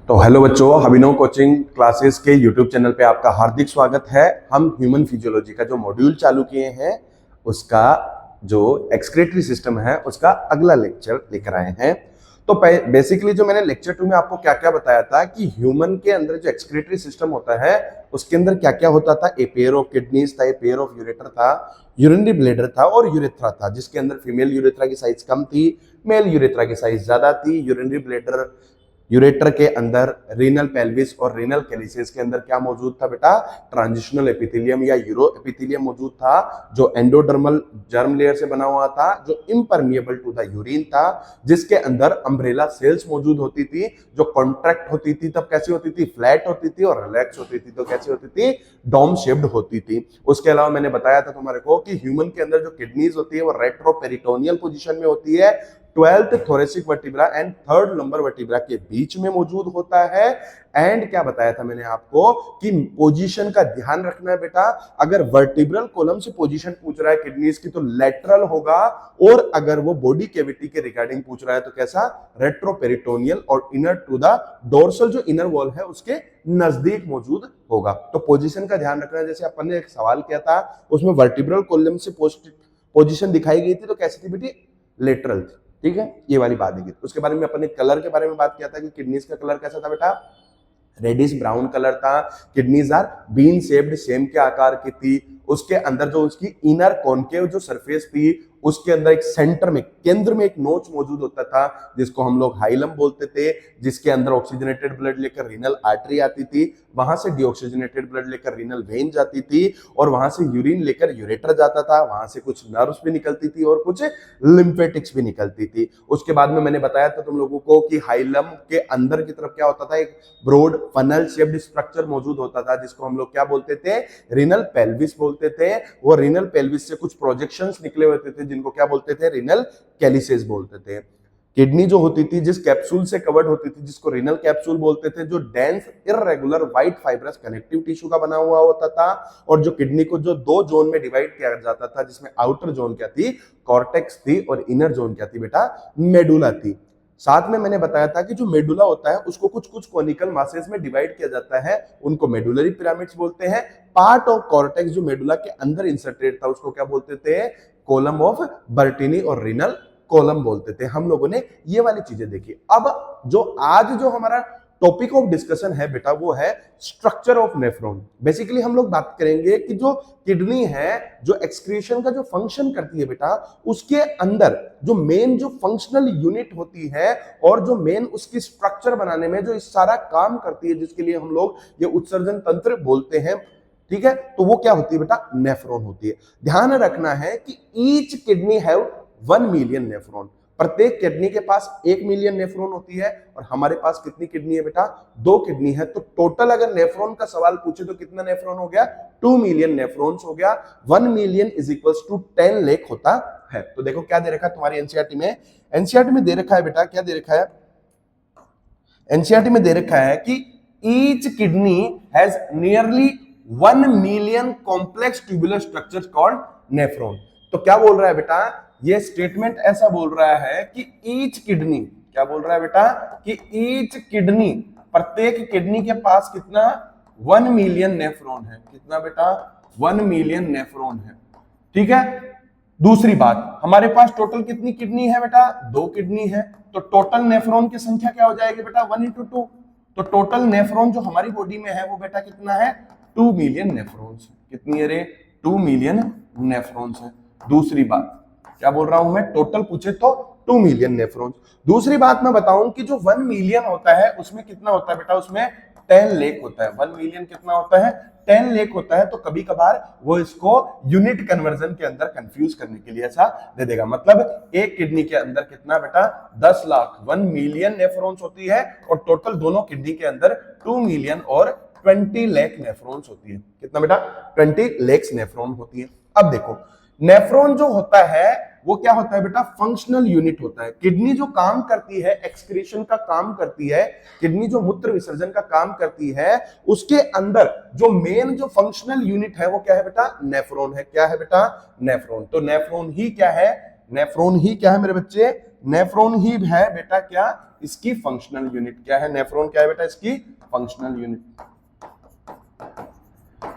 तो हेलो बच्चों, अभिनव coaching classes के यूट्यूब चैनल पे आपका हार्दिक स्वागत है। हम ह्यूमन फिजियोलॉजी का जो मॉड्यूल चालू किए हैं उसका जो एक्सक्रीटरी सिस्टम है उसका अगला लेक्चर लेकर आए हैं। तो बेसिकली जो मैंने लेक्चर 2 में आपको क्या क्या बताया था कि ह्यूमन के अंदर जो एक्सक्रीटरी सिस्टम होता है उसके अंदर क्या क्या होता था। ए पेयर ऑफ किडनीज था, ए पेयर ऑफ यूरेटर था, यूरिनरी ब्लैडर था और यूरेथ्रा था, जिसके अंदर फीमेल यूरेथ्रा की साइज कम थी, मेल यूरेथ्रा की साइज ज्यादा थी। यूरिनरी ब्लैडर यूरेटर के अंदर रीनल पेल्विस और रीनल कैलिसेस के अंदर क्या मौजूद था बेटा, ट्रांजिशनल एपिथेलियम या यूरो एपिथेलियम मौजूद था, जो एंडोडर्मल जर्म लेयर से बना हुआ था, जो इम्परमिएबल टू द यूरिन था, जिसके अंदर अम्ब्रेला सेल्स मौजूद होती थी, जो कॉन्ट्रैक्ट होती थी तब कैसी होती थी, फ्लैट होती थी, और रिलैक्स होती थी तो कैसी होती थी, डोम शेप्ड होती थी। उसके अलावा मैंने बताया था तुम्हारे को कि ह्यूमन के अंदर जो किडनीज होती है वो रेट्रोपेरिटोनियल पोजीशन में होती है, 12th thoracic vertebra and 3rd lumbar vertebra के बीच में मौजूद होता है। एंड क्या बताया था मैंने आपको कि पोजीशन का ध्यान रखना है बेटा, अगर वर्टिब्रल कॉलम से पोजीशन पूछ रहा है किडनीज की तो लेटरल होगा, और अगर वो बॉडी कैविटी के रिगार्डिंग पूछ रहा है तो कैसा, रेट्रोपेरिटोनियल और इनर टू द डोर्सल जो इनर वॉल है उसके नजदीक मौजूद होगा। तो पोजीशन का ध्यान रखना है। जैसे अपन ने एक सवाल किया था उसमें वर्टिब्रल कॉलम से पोजीशन दिखाई गई थी तो कैसी थी बेटी, लेटरल थी। ठीक है, ये वाली बात है। उसके बारे में अपन ने कलर के बारे में बात किया था कि किडनीज का कलर कैसा था बेटा, रेडिश ब्राउन कलर था। किडनीज आर बीन शेप्ड, सेम के आकार की थी। उसके अंदर जो उसकी इनर कॉनकेव जो सरफेस थी उसके अंदर एक सेंटर में, केंद्र में एक नोच मौजूद होता था जिसको हम लोग हाइलम बोलते थे, जिसके अंदर ऑक्सीजनेटेड ब्लड लेकर रीनल आर्टरी आती थी, वहां से डीऑक्सीजनेटेड ब्लड लेकर रीनल वेन जाती थी, और वहां से यूरिन लेकर यूरेटर जाता था, वहां से कुछ नर्व्स भी निकलती थी और कुछ लिम्फेटिक्स भी निकलती थी। उसके बाद में मैंने बताया था तुम लोगों को कि हाइलम के अंदर की तरफ क्या होता था, एक ब्रॉड फनल शेप्ड स्ट्रक्चर मौजूद होता था जिसको हम लोग क्या बोलते थे, रीनल पेल्विस बोलते थे। वो रीनल पेल्विस से कुछ प्रोजेक्शंस निकले होते थे जिनको क्या बोलते थे, रीनल कैलिसेस बोलते थे। किडनी जो होती थी जिस कैप्सूल से कवर्ड होती थी जिसको रीनल कैप्सूल बोलते थे, जो dense irregular white fibrous connective tissue का बना हुआ होता था, और जो किडनी को जो 2 जोन में डिवाइड किया जाता था जिसमें आउटर जोन क्या थी, कॉर्टेक्स थी, और इनर जोन क्या थी बेटा, मेडुला थी। साथ में मैंने बताया था कि जो मेडुला होता है उसको कुछ कुछ कोनिकल मासेस में डिवाइड किया जाता है, उनको मेडुलरी पिरामिड्स बोलते हैं। पार्ट ऑफ कॉर्टेक्स जो मेडुला के अंदर इंसर्टेड था उसको क्या बोलते थे, कॉलम ऑफ बर्टिनी और रीनल कॉलम बोलते थे। हम लोगों ने ये वाली चीजें देखी। अब जो आज जो हमारा टॉपिक ऑफ डिस्कशन है बेटा वो है स्ट्रक्चर ऑफ नेफ्रॉन। बेसिकली हम लोग बात करेंगे कि जो किडनी है जो एक्सक्रीशन का जो फंक्शन करती है बेटा, उसके अंदर जो मेन जो फंक्शनल यूनिट होती है और जो मेन उसकी स्ट्रक्चर बनाने में जो इस सारा काम करती है, जिसके लिए हम लोग ये उत्सर्जन तंत्र बोलते हैं, ठीक है, तो वो क्या होती है बेटा, नेफ्रॉन होती है। ध्यान रखना है कि each kidney have 1 million nephron. प्रत्येक किडनी के पास 1 मिलियन नेफ्रॉन होती है, और हमारे पास कितनी किडनी है बेटा, 2 किडनी है। तो टोटल अगर नेफ्रॉन का सवाल पूछे तो कितना नेफ्रॉन हो गया, 2 मिलियन नेफ्रॉन्स हो गया। 1 million is equals to 10 lakh होता है। तो देखो क्या दे रखा है तुम्हारी एनसीईआरटी में, एनसीईआरटी में दे रखा है बेटा, क्या दे रखा है, एनसीईआरटी में दे रखा है कि each kidney has nearly 1 million complex tubular structures called nephron. तो क्या बोल रहा है बेटा, ये स्टेटमेंट ऐसा बोल रहा है कि ईच किडनी, क्या बोल रहा है बेटा, कि ईच किडनी, प्रत्येक किडनी के पास कितना, 1 मिलियन नेफ्रॉन है। कितना बेटा, 1 मिलियन नेफ्रॉन है। ठीक है, दूसरी बात, हमारे पास टोटल कितनी किडनी है बेटा, 2 किडनी है। तो टोटल नेफ्रॉन की संख्या क्या हो जाएगी बेटा, 1 into 2। तो टोटल नेफ्रॉन जो हमारी बॉडी में है वो बेटा कितना है, 2 मिलियन नेफ्रॉन्स। कितनी है रे, 2 मिलियन नेफ्रॉन्स है। दूसरी बात क्या बोल रहा हूं मैं, टोटल पूछे तो 2 मिलियन नेफ्रॉन्स। दूसरी बात मैं बताऊं कि जो 1 मिलियन होता है उसमें कितना होता है बेटा, उसमें 10 लाख होता है। 1 मिलियन कितना होता है, 10 लाख होता है। तो कभी कभार वो इसको यूनिट कन्वर्जन के अंदर कंफ्यूज करने के लिए ऐसा दे देगा। मतलब एक किडनी के अंदर कितना बेटा, 10 लाख, 1 मिलियन नेफ्रॉन्स होती है, और टोटल दोनों किडनी के अंदर 2 मिलियन और 20 लाख नेफ्रॉन्स होती है। कितना बेटा, 20 लाख नेफ्रॉन होती है। अब देखो नेफ्रॉन जो होता है वो क्या होता है बेटा, फंक्शनल यूनिट होता है। किडनी जो काम करती है, एक्सक्रीशन का काम करती है, किडनी जो मूत्र विसर्जन का काम करती है, उसके अंदर जो मेन जो फंक्शनल यूनिट है वो क्या है बेटा, नेफ्रॉन है। क्या है बेटा, नेफ्रॉन। तो नेफ्रॉन ही क्या है, नेफ्रॉन ही क्या है मेरे बच्चे, नेफ्रॉन ही है बेटा क्या, इसकी फंक्शनल यूनिट क्या है? नेफ्रॉन क्या है बेटा? इसकी फंक्शनल यूनिट।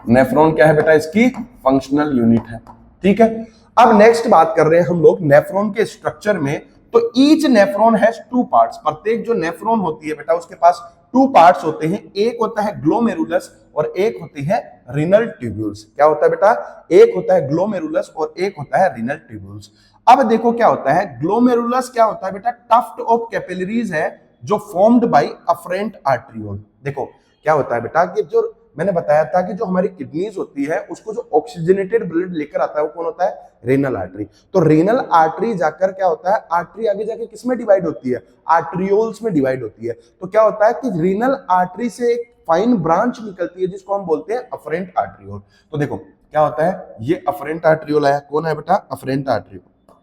नेफ्रॉन क्या है बेटा? इसकी फंक्शनल यूनिट है। ठीक है, अब नेक्स्ट बात कर रहे हैं हम लोग नेफ्रॉन के स्ट्रक्चर में। तो each nephron has two parts. प्रत्येक जो नेफ्रॉन होती है बेटा उसके पास टू पार्ट्स होते हैं। एक होता है ग्लोमेरुलस और एक होती है रीनल ट्यूब्यूल्स। क्या होता है बेटा? एक होता है ग्लोमेरुलस और एक होता है रीनल ट्यूब्यूल्स। अब देखो क्या होता है, ग्लोमेरुलस क्या होता है बेटा? टफ्ट ऑफ कैपिलरीज है जो फॉर्म्ड बाय अफरेंट आर्टरियोल। देखो क्या होता है बेटा कि जो मैंने बताया था कि जो हमारी किडनीज होती है उसको जो ऑक्सीजनेटेड ब्लड लेकर आता है वो कौन होता है? Renal artery. तो रेनल आर्टरी जाकर क्या होता है, आर्टरी आगे जाके किसमें डिवाइड होती है? आर्टरियोल्स में डिवाइड होती है। तो क्या होता है कि रेनल आर्टरी से एक फाइन ब्रांच निकलती है जिसको हम बोलते हैं अफरेंट आर्टरियोल। तो देखो क्या होता है, ये अफरेंट आर्टरियोल आया। कौन है बेटा? अफरेंट आर्टरियोल।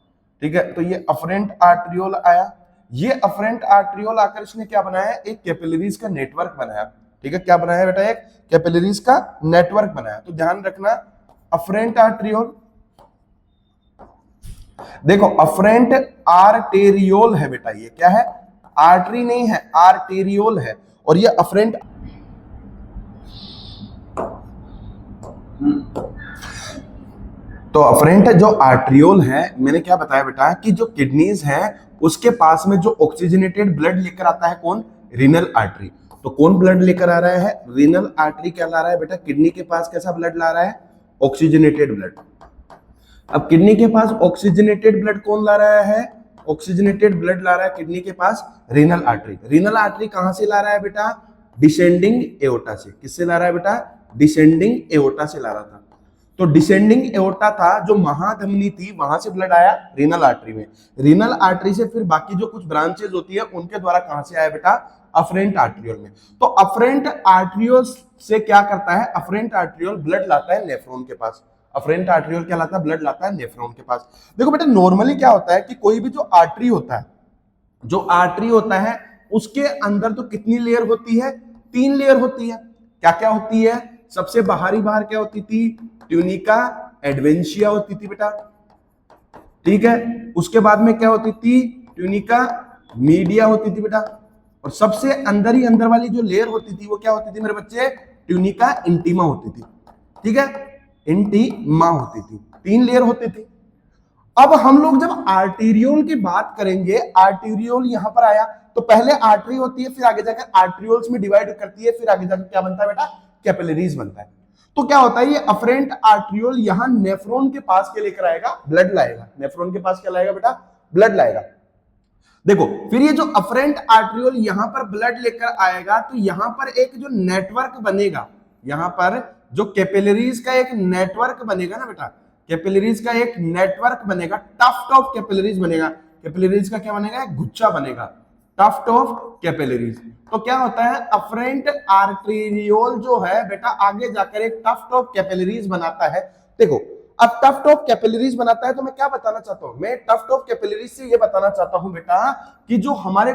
ठीक है, तो ये अफरेंट आर्टरियोल आया। ये अफरेंट आर्टरियोल आकर इसने क्या बनाया? एक कैपिलरीज का नेटवर्क बनाया। ठीक है, क्या बनाया बेटा? एक कैपिलरीज का नेटवर्क बनाया। तो ध्यान रखना, अफरेंट आर्टरियोल, देखो अफरेंट आर्टेरियोल है बेटा। ये क्या है? आर्टरी नहीं है, आर्टेरियोल है। और ये अफरेंट तो अफरेंट जो आर्टरियोल है, मैंने क्या बताया बेटा कि जो किडनीज है उसके पास में जो ऑक्सीजनेटेड ब्लड लेकर आता है कौन? Renal artery. तो कौन ब्लड लेकर आ रहा है? Renal artery. क्या ला रहा है बेटा? किडनी के पास कैसा ब्लड ला रहा है? Oxygenated blood. अब किडनी के पास ऑक्सीजनेटेड ब्लड कौन ला रहा है? ऑक्सीजनेटेड ब्लड ला रहा है किडनी के पास रीनल आर्टरी। रीनल आर्टरी कहां से ला रहा है बेटा? डिसेंडिंग एओर्टा से। किससे ला रहा है बेटा? डिसेंडिंग एओर्टा से ला रहा था। तो डिसेंडिंग एओर्टा था जो महाधमनी थी, वहां से ब्लड आया रीनल आर्टरी में। रीनल आर्टरी से फिर बाकी जो कुछ ब्रांचेस होती है उनके द्वारा कहां से आया बेटा? अफरेंट आर्टरियोल में। तो अफरेंट आर्टरियोल से क्या करता है? अफरेंट आर्टरियोल ब्लड लाता है नेफ्रॉन के पास। अफरेंट आर्टरियोल क्या लाता है? ब्लड लाता है नेफ्रॉन के पास। देखो बेटा नॉर्मली क्या होता है कि कोई भी जो आर्टरी होता है, जो आर्टरी होता है उसके अंदर तो कितनी लेयर होती है? 3 लेयर होती है। क्या क्या होती है? सबसे बाहरी बाहर क्या होती थी? ट्यूनिका एडवेंशिया होती थी बेटा। ठीक है, उसके बाद में क्या होती थी? ट्यूनिका मीडिया होती थी बेटा। और सबसे अंदर ही अंदर वाली जो लेयर होती थी वो क्या होती थी मेरे बच्चे? ट्यूनिका इंटीमा होती थी। ठीक है, इंटीमा होती थी। 3 लेयर होती थी। अब हम लोग जब आर्टेरियोल की बात करेंगे, आर्टेरियोल यहां पर आया तो पहले आर्टरी होती है, फिर आगे जाकर आर्टरियोल्स में डिवाइड करती है, फिर आगे जाकर क्या बनता है बेटा? कैपिलरीज बनता है। तो क्या होता है, ये अफरेंट आर्टरियोल यहां नेफ्रॉन के पास के लेकर आएगा, ब्लड लाएगा। नेफ्रॉन के पास क्या लाएगा बेटा? ब्लड लाएगा। देखो फिर ये जो अफरेंट आर्टरियोल यहां पर ब्लड लेकर आएगा तो यहां पर एक जो नेटवर्क बनेगा, यहां पर जो कैपिलरीज का एक नेटवर्क बनेगा ना बेटा, कैपिलरीज का एक नेटवर्क बनेगा, टफ्ट ऑफ कैपिलरीज बनेगा। कैपिलरीज का क्या बनेगा? एक गुच्छा बनेगा, टफ्ट ऑफ कैपिलरीज। तो क्या होता है, अफरेंट आर्टेरियोल जो है बेटा आगे जाकर एक टफ्ट ऑफ कैपिलरीज बनाता है। देखो अब टफ्ट ऑफ कैपिलरीज बनाता है तो मैं क्या बताना चाहता हूं, मैं टफ्ट ऑफ कैपिलरीज से ये बताना चाहता हूं बेटा कि जो हमारे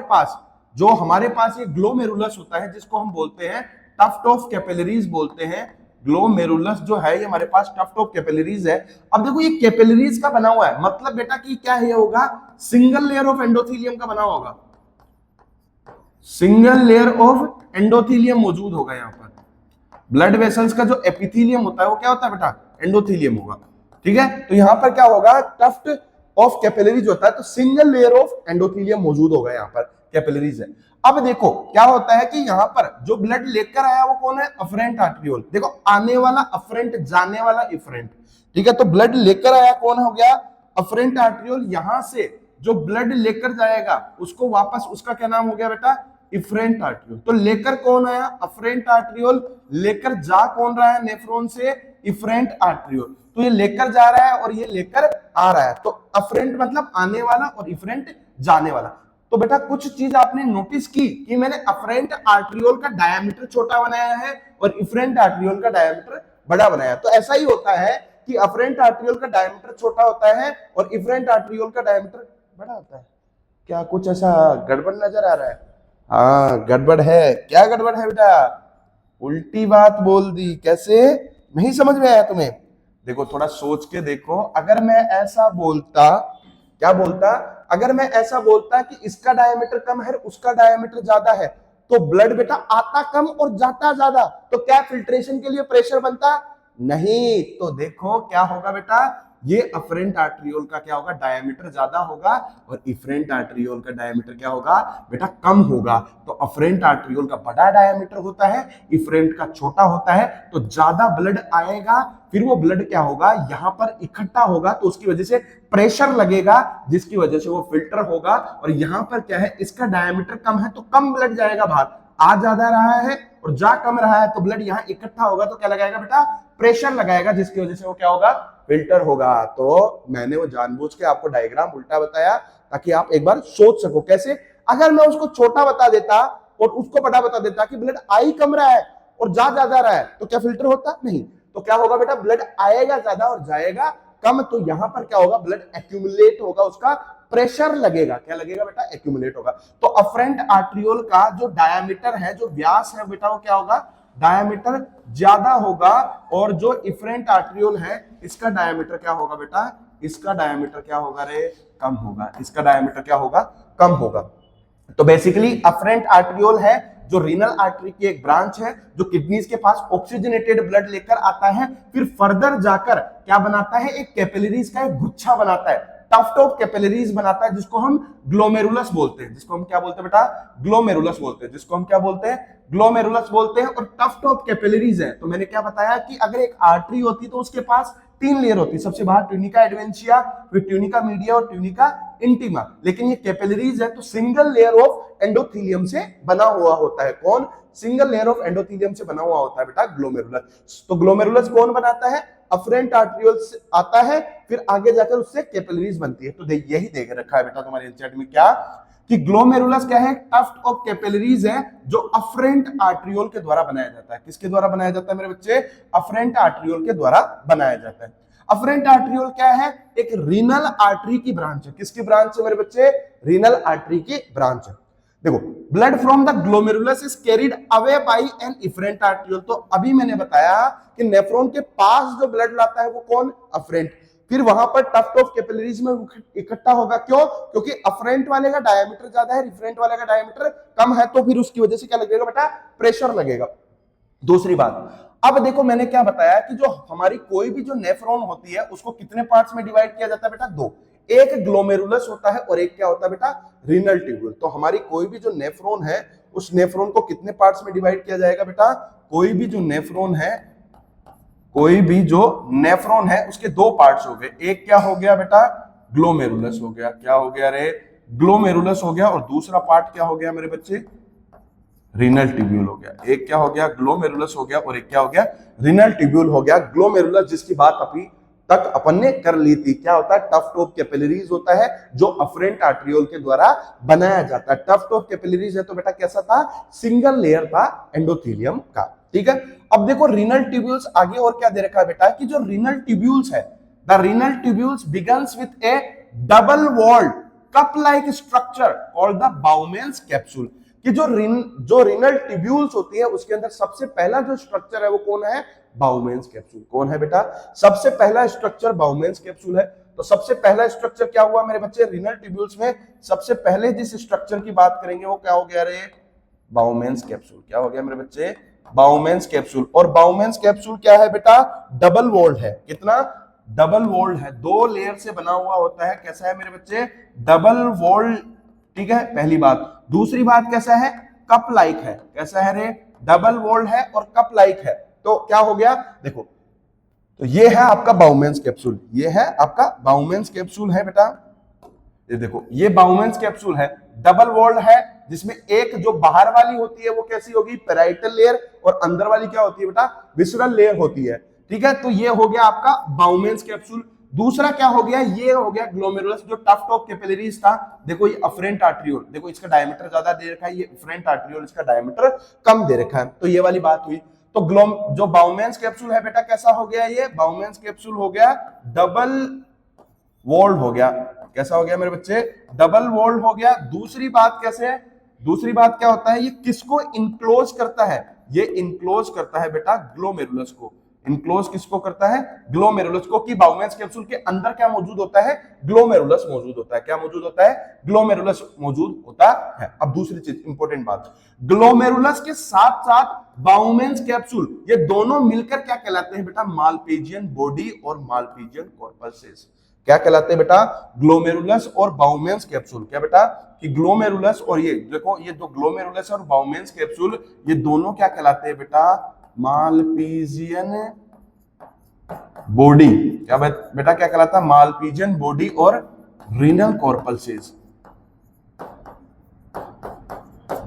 पास ये ग्लोमेरुलस होता है जिसको हम बोलते हैं टफ्ट ऑफ कैपिलरीज बोलते हैं। ग्लोमेरुलस जो है ये हमारे पास टफ्ट ऑफ कैपिलरीज है। अब देखो ये कैपिलरीज का बना हुआ है, मतलब बेटा कि क्या है, होगा सिंगल लेयर ऑफ एंडोथेलियम का बना होगा, सिंगल लेयर ऑफ एंडोथेलियम मौजूद होगा। यहाँ पर ब्लड वेसल्स का जो एपिथेलियम होता है वो क्या होता है बेटा? एंडोथेलियम होगा। ठीक है, तो यहां पर क्या होगा, टफ्ट ऑफ कैपिलरीज होता है तो सिंगल लेयर ऑफ एंडोथेलियम मौजूद होगा, यहाँ पर कैपिलरीज है। अब देखो क्या होता है कि यहां पर जो ब्लड लेकर आया वो कौन है? अफरेंट आर्टरियोल। देखो आने वाला अफरेंट, जाने वाला इफरेंट। ठीक है, तो ब्लड लेकर आया कौन हो गया? अफरेंट आर्टरियोल। यहां से जो ब्लड लेकर जाएगा उसको वापस, उसका क्या नाम हो गया बेटा? Efferent arteriole. तो लेकर कौन आया? अफरेंट आर्टरियोल। लेकर जा कौन रहा है नेफ्रॉन से? Efferent arteriole. तो ये लेकर जा रहा है और ये लेकर आ रहा है। तो अफरेंट मतलब आने वाला और इफरेंट जाने वाला। तो बेटा कुछ चीज आपने नोटिस की कि मैंने अफरेंट आर्टरियोल का डायमीटर छोटा बनाया है और इफरेंट आर्टरियोल का डायमीटर बड़ा बनाया। तो ऐसा ही होता है कि अफरेंट आर्टरियोल का डायमीटर छोटा होता है और इफरेंट आर्टरियोल का डायमीटर बड़ा होता है। क्या कुछ ऐसा गड़बड़ नजर आ रहा है? हाँ गड़बड़ है। क्या गड़बड़ है बेटा? उल्टी बात बोल दी। कैसे? नहीं समझ में आया तुम्हें? देखो थोड़ा सोच के देखो, अगर मैं ऐसा बोलता, क्या बोलता, अगर मैं ऐसा बोलता कि इसका डायमीटर कम है, उसका डायमीटर ज्यादा है, तो ब्लड बेटा आता कम और जाता ज्यादा, तो क्या फिल्ट्रेशन के लिए प्रेशर बनता? नहीं। तो देखो क्या होगा बेटा, ये अफरेंट आर्टरियोल का क्या होगा, डायमीटर ज्यादा होगा, और इफरेंट आर्टरियोल का डायमीटर क्या होगा बेटा, कम होगा। तो अफरेंट आर्टरियोल का बड़ा डायमीटर होता है, इफरेंट का छोटा होता है, तो ज्यादा ब्लड आएगा, फिर वो ब्लड क्या होगा, यहां पर इकट्ठा होगा, तो उसकी वजह से प्रेशर लगेगा, जिसकी वजह से वो फिल्टर होगा। और यहां पर क्या है, इसका डायमीटर कम है तो कम ब्लड जाएगा बाहर, आ ज्यादा रहा है और जा कम रहा है, तो ब्लड यहां इकट्ठा होगा, तो क्या लगाएगा बेटा, प्रेशर लगाएगा, जिसकी वजह से वो क्या होगा, फिल्टर होगा। तो मैंने वो जानबूझ के आपको डायग्राम उल्टा बताया ताकि आप एक बार सोच सको कैसे। अगर मैं उसको छोटा बता देता और उसको बड़ा बता देता कि ब्लड आ ही कम रहा है और जा ज्यादा रहा है, तो क्या फिल्टर होता? नहीं। तो क्या होगा बेटा, ब्लड आएगा ज्यादा और जाएगा कम, तो यहां पर क्या होगा, ब्लड एक्यूमुलेट होगा, उसका प्रेशर लगेगा। क्या लगेगा बेटा, एक्यूमुलेट होगा। तो अफरेंट आर्टरियोल का जो डायमीटर है, जो व्यास है बेटा, वो क्या होगा, डायमीटर ज्यादा होगा, और जो इफरेंट आर्टरियोल है इसका डायमीटर क्या होगा बेटा, इसका डायमीटर क्या होगा रे, कम होगा। इसका डायमीटर क्या होगा, कम होगा। तो बेसिकली अफरेंट आर्टरियोल है जो रीनल आर्टरी की एक ब्रांच है, जो किडनीज के पास ऑक्सीजनेटेड ब्लड लेकर आता है, फिर फर्दर जाकर क्या बनाता है, एक कैपिलरीज का एक गुच्छा बनाता है, टफ्ट ऑफ कैपिलरीज बनाता है, जिसको हम ग्लोमेरुलस बोलते हैं। जिसको हम क्या बोलते हैं बेटा, ग्लोमेरुलस बोलते हैं। जिसको हम क्या बोलते हैं, ग्लोमेरुलस बोलते हैं। और टफ्ट ऑफ कैपिलरीज है, तो मैंने क्या बताया कि अगर एक आर्टरी होती तो उसके पास 3 लेयर होती, सबसे बाहर ट्यूनिका एडवेंशिया, फिर ट्यूनिका मीडिया और ट्यूनिका इंटीमा। लेकिन ये कैपिलरीज है तो सिंगल लेयर ऑफ एंडोथेलियम से बना हुआ होता है। कौन, सिंगल लेयर ऑफ एंडोथेलियम से बना हुआ होता है बेटा ग्लोमेरुलस। तो ग्लोमेरुलस कौन बनाता है, अफरेंट आर्टरियोल से आता है, फिर आगे जाकर उससे कैपिलरीज बनती है। तो यही देख रखा है बेटा तुम्हारे एनसीईआरटी में क्या, कि ग्लोमेरुलस क्या है, टफ्ट ऑफ कैपिलरीज है, जो अफरेंट आर्टरियोल के द्वारा बनाया जाता है। किसके द्वारा बनाया जाता है मेरे बच्चे, अफरेंट आर्टरियोल के द्वारा बनाया जाता है। अफरेंट आर्टरियोल क्या है, एक रीनल आर्टरी की ब्रांच है। किसकी ब्रांच है मेरे बच्चे, रीनल आर्टरी की ब्रांच है। देखो, blood from the glomerulus is carried away by an efferent arteriole. तो अभी मैंने बताया कि नेफ्रॉन के पास जो ब्लड लाता है वो कौन, अफरेंट, फिर वहां पर टफ्ट ऑफ कैपिलरीज में इकट्ठा होगा। क्यों, क्योंकि अफरेंट वाले का डायमीटर ज्यादा है, रिफरेंट वाले का डायमीटर कम है, तो फिर उसकी वजह से क्या लगेगा बेटा, प्रेशर लगेगा। दूसरी बात, अब देखो मैंने क्या बताया कि जो हमारी कोई भी जो नेफ्रॉन होती है उसको कितने पार्ट्स में डिवाइड किया जाता है बेटा, 2। एक ग्लोमेरुलस होता है और एक क्या होता है बेटा, रीनल ट्यूब्यूल। तो हमारी कोई भी जो नेफ्रॉन है उस नेफ्रॉन को कितने पार्ट्स में डिवाइड किया जाएगा बेटा, कोई भी जो नेफ्रॉन है, कोई भी जो नेफ्रॉन है उसके 2 पार्ट्स हो गए। एक क्या हो गया बेटा, ग्लोमेरुलस हो गया। क्या हो गया रे, ग्लोमेरुलस हो गया। और दूसरा पार्ट क्या हो गया मेरे बच्चे, रीनल ट्यूब्यूल हो गया। एक क्या हो गया, ग्लोमेरुलस हो गया, और एक क्या हो गया, रीनल ट्यूब्यूल हो गया। ग्लोमेरुलस जिसकी बात अभी तक अपन ने कर ली थी, क्या होता है, टफ्ट ऑफ कैपिलरीज होता है, जो अफरेंट आर्टरियोल के द्वारा बनाया जाता है। टफ्ट ऑफ कैपिलरीज है तो बेटा कैसा था, सिंगल लेयर था एंडोथेलियम का। ठीक है, अब देखो रीनल ट्यूब्यूल्स आगे और क्या दे रखा है बेटा, कि जो रीनल ट्यूब्यूल्स है, the renal tubules begins with a double walled cup like structure called the Bowman's capsule. कि जो रीनल ट्यूब्यूल्स होती है उसके अंदर सबसे पहला जो स्ट्रक्चर है वो कौन है, बाउमेन्स कैप्सूल। कौन है बेटा, सबसे पहला स्ट्रक्चर बाउमेन्स कैप्सूल है। तो सबसे पहला स्ट्रक्चर क्या हुआ मेरे बच्चे, रीनल ट्यूब्यूल्स में सबसे पहले जिस स्ट्रक्चर की बात करेंगे वो क्या हो गया रे, बाउमेन्स कैप्सूल। क्या हो गया मेरे बच्चे, बाउमेन्स कैप्सूल। और बाउमेन्स कैप्सूल क्या है बेटा, डबल वॉल्ड है। कितना, डबल वॉल्ड है, 2 लेयर से बना हुआ होता है। कैसा है मेरे बच्चे, डबल वॉल्ड। ठीक है, पहली बात। दूसरी बात कैसा है, कप लाइक है। कैसा है रे, डबल वॉल्ड है और कप लाइक है। तो क्या हो गया, देखो, तो ये है आपका बाउमेन्स कैप्सूल, ये है आपका बाउमेन्स कैप्सूल है बेटा। ये देखो, ये बाउमेन्स कैप्सूल है, डबल वॉल्ड है, जिसमें एक जो बाहर वाली होती है वो कैसी होगी, पेराइटल लेयर, और अंदर वाली क्या होती है बेटा, विसरल लेयर होती है। ठीक है, तो ये हो गया आपका बाउमेन्स कैप्सूल। दूसरा क्या हो गया, ये हो गया ग्लोमेरुलस, जो टफ्ट ऑफ कैपिलरीज था। देखो ये अफरेंट आर्टरियोल, देखो इसका डायमीटर ज्यादा दे रखा है, ये अफरेंट आर्टरियोल, इसका डायमीटर कम दे रखा है। तो ये वाली बात हुई। तो जो बाउमेन्स कैप्सूल है बेटा कैसा हो गया, ये बाउमेन्स कैप्सूल हो गया डबल वॉल्ड हो गया। कैसा हो गया मेरे बच्चे, डबल वॉल्ड हो गया। दूसरी बात कैसे है, दूसरी बात क्या होता है, ये किसको इनक्लोज करता है, ये इनक्लोज करता है बेटा ग्लोमेरुलस को। इनक्लोज किसको करता है? ग्लोमेरुलस को। कि बाउमेंस कैप्सूल के अंदर क्या मौजूद होता है? ग्लोमेरुलस मौजूद होता है। क्या मौजूद होता है? ग्लोमेरुलस मौजूद होता है। अब दूसरी चीज, इंपॉर्टेंट बात, ग्लोमेरुलस के साथ साथ बाउमेंस कैप्सूल, ये दोनों मिलकर क्या कहलाते हैं बेटा? मालपीजियन बॉडी और मालपीजियन कॉर्पल्सेस। क्या कहलाते हैं बेटा? ग्लोमेरुलस और बाउमेंस कैप्सूल। क्या बेटा? कि ग्लोमेरुलस और ये देखो, ये जो ग्लोमेरुलस और बाउमेंस कैप्सूल, ये दोनों क्या कहलाते हैं बेटा? Malpighian body. क्या बेटा क्या कहलाता है? मालपीजियन बॉडी और रीनल कॉर्पल्सेस।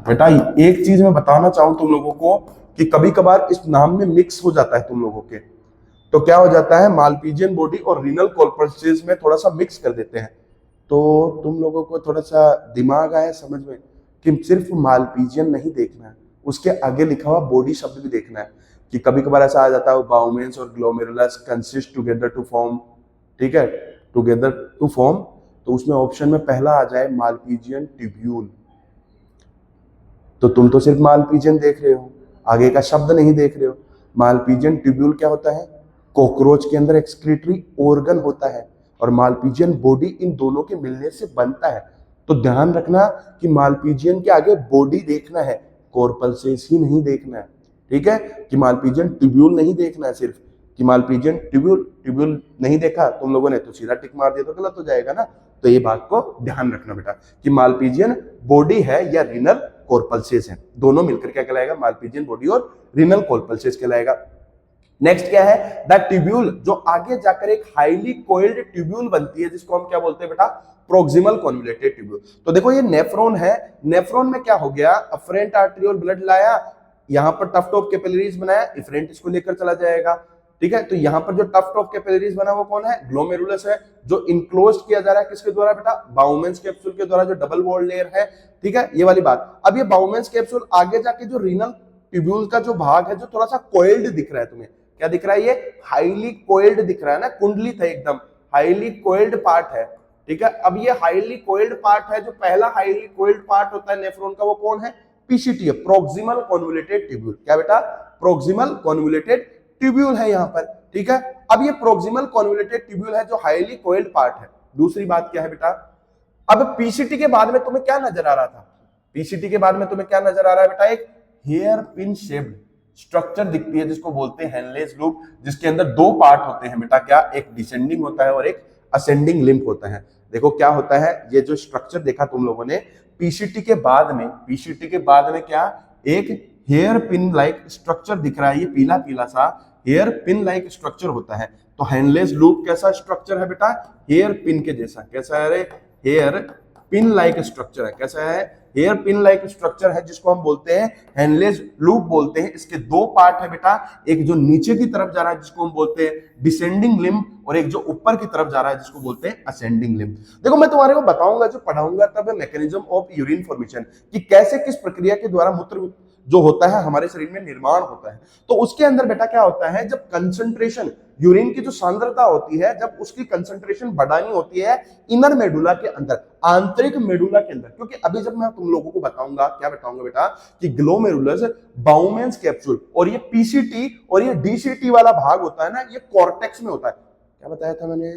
बेटा एक चीज मैं बताना चाहूं तुम लोगों को कि कभी कभार इस नाम में मिक्स हो जाता है तुम लोगों के, तो क्या हो जाता है? मालपीजियन बॉडी और रीनल कॉर्पल्सेस में थोड़ा सा मिक्स कर देते हैं, तो तुम लोगों को थोड़ा सा दिमाग आया समझ में कि सिर्फ मालपीजियन नहीं देखना है, उसके आगे लिखा हुआ बॉडी शब्द भी देखना है। कि कभी कभार ऐसा आ जाता है बाउमेंस और glomerulus consist together to form, ठीक है, टुगेदर टू फॉर्म, तो उसमें ऑप्शन में पहला आ जाए मालपीजियन ट्यूब्यूल। तो तुम तो सिर्फ मालपीजियन देख रहे हो, आगे का शब्द नहीं देख रहे हो। मालपीजियन ट्यूब्यूल क्या होता है? कॉकरोच के अंदर एक्सक्रीटरी ऑर्गन होता है, और मालपीजियन बॉडी इन दोनों के मिलने से बनता है। तो ध्यान रखना कि मालपीजियन के आगे बॉडी देखना है, कॉर्पल्सेस ही नहीं देखना है, ठीक है? कि मालपीजियन ट्यूब्यूल नहीं देखना है सिर्फ, कि मालपीजियन ट्यूब्यूल नहीं देखा तुम लोगों ने तो सीधा टिक मार दिया तो गलत हो जाएगा ना। तो ये बात को ध्यान रखना बेटा कि मालपीजियन बॉडी है या रीनल कॉर्पल्सेस है, दोनों मिलकर क्या कहलाएगा? मालपीजियन बॉडी और रीनल कॉर्पल्सेस कहलाएगा। नेक्स्ट क्या है? द ट्यूब्यूल, जो आगे जाकर एक हाईली कोइल्ड ट्यूब्यूल बनती है, जिसको हम क्या बोलते हैं बेटा? Proximal convoluted tubule. तो देखो ये नेफ्रॉन है, नेफ्रॉन में क्या हो गया? अफरेंट आर्टरियोल ब्लड लाया, यहां पर टफ्ट ऑफ कैपिलरीज बनाया, इफरेंट इसको लेकर चला जाएगा, ठीक है? तो यहां पर जो टफ्ट ऑफ कैपिलरीज बना वो कौन है? ग्लोमेरुलस है, जो इनक्लोज किया जा रहा है किसके द्वारा बेटा? बाउमेंस कैप्सूल के द्वारा, जो डबल वॉल लेयर है, ठीक है? ये वाली बात। अब ये बाउमेंस कैप्सूल आगे जाके जो रीनल ट्यूब्यूल का जो भाग है, जो थोड़ा सा कोइल्ड दिख रहा है तुम्हें, क्या दिख रहा है? ये हाईली कोइल्ड दिख रहा है ना, कुंडलित है एकदम, हाईली कोइल्ड पार्ट है, ठीक है? अब ये हाईली कोइल्ड पार्ट है, जो पहला हाईली कोइल्ड पार्ट होता है नेफ्रॉन का, वो कौन है? पीसीटी है, प्रोक्सिमल कॉन्वोल्यूटेड ट्यूब्यूल। क्या बेटा? प्रोक्सिमल कॉन्वोल्यूटेड ट्यूब्यूल है यहां पर, ठीक है? अब ये प्रोक्सिमल कॉन्वोल्यूटेड ट्यूब्यूल है जो हाईली कोइल्ड पार्ट है। दूसरी बात क्या है बेटा? अब पीसीटी के बाद में तुम्हें क्या नजर आ रहा था? पीसीटी के बाद में तुम्हें क्या नजर आ रहा है बेटा? एक हेयर पिन शेप्ड स्ट्रक्चर दिखती है, जिसको बोलते हैं हेनलेस लूप, जिसके अंदर दो पार्ट होते हैं बेटा। क्या? एक डिसेंडिंग होता है और एक असेंडिंग लिम्फ होता है। देखो क्या होता है, ये जो स्ट्रक्चर देखा तुम लोगों ने पीसीटी के बाद में, पीसीटी के बाद में क्या? एक हेयर पिन लाइक स्ट्रक्चर दिख रहा है, ये पीला पीला सा हेयर पिन लाइक स्ट्रक्चर होता है। तो हेनलेस लूप कैसा स्ट्रक्चर है बेटा? हेयर पिन के जैसा। कैसा है रे? हेयर पिन लाइक स्ट्रक्चर है। कैसा है? हेयर पिन लाइक स्ट्रक्चर है, जिसको हम बोलते हैं हेनलेस लूप बोलते हैं। इसके दो पार्ट है बेटा, एक जो नीचे की तरफ जा रहा है जिसको हम बोलते हैं डिसेंडिंग लिम्ब, और एक जो ऊपर की तरफ जा रहा है जिसको बोलते हैं असेंडिंग लिम्ब। देखो मैं तुम्हारे को बताऊंगा, जो पढ़ाऊंगा तब मैकेनिज्म ऑफ यूरिन फॉर्मेशन, कि कैसे किस प्रक्रिया के द्वारा मूत्र जो होता है हमारे शरीर में निर्माण होता है। तो उसके अंदर बेटा क्या होता है, जब कंसंट्रेशन, यूरिन की जो सांद्रता होती है, जब उसकी कंसंट्रेशन बढ़ानी होती है इनर मेडुला के अंदर, आंतरिक मेडुला के अंदर, क्योंकि अभी जब मैं तुम लोगों को बताऊंगा, क्या बताऊंगा बेटा, कि ग्लोमेरुलस, बाउमेंस कैप्सूल और ये पीसीटी और ये डीसीटी वाला भाग होता है ना, ये कॉर्टेक्स में होता है। क्या बताया था मैंने?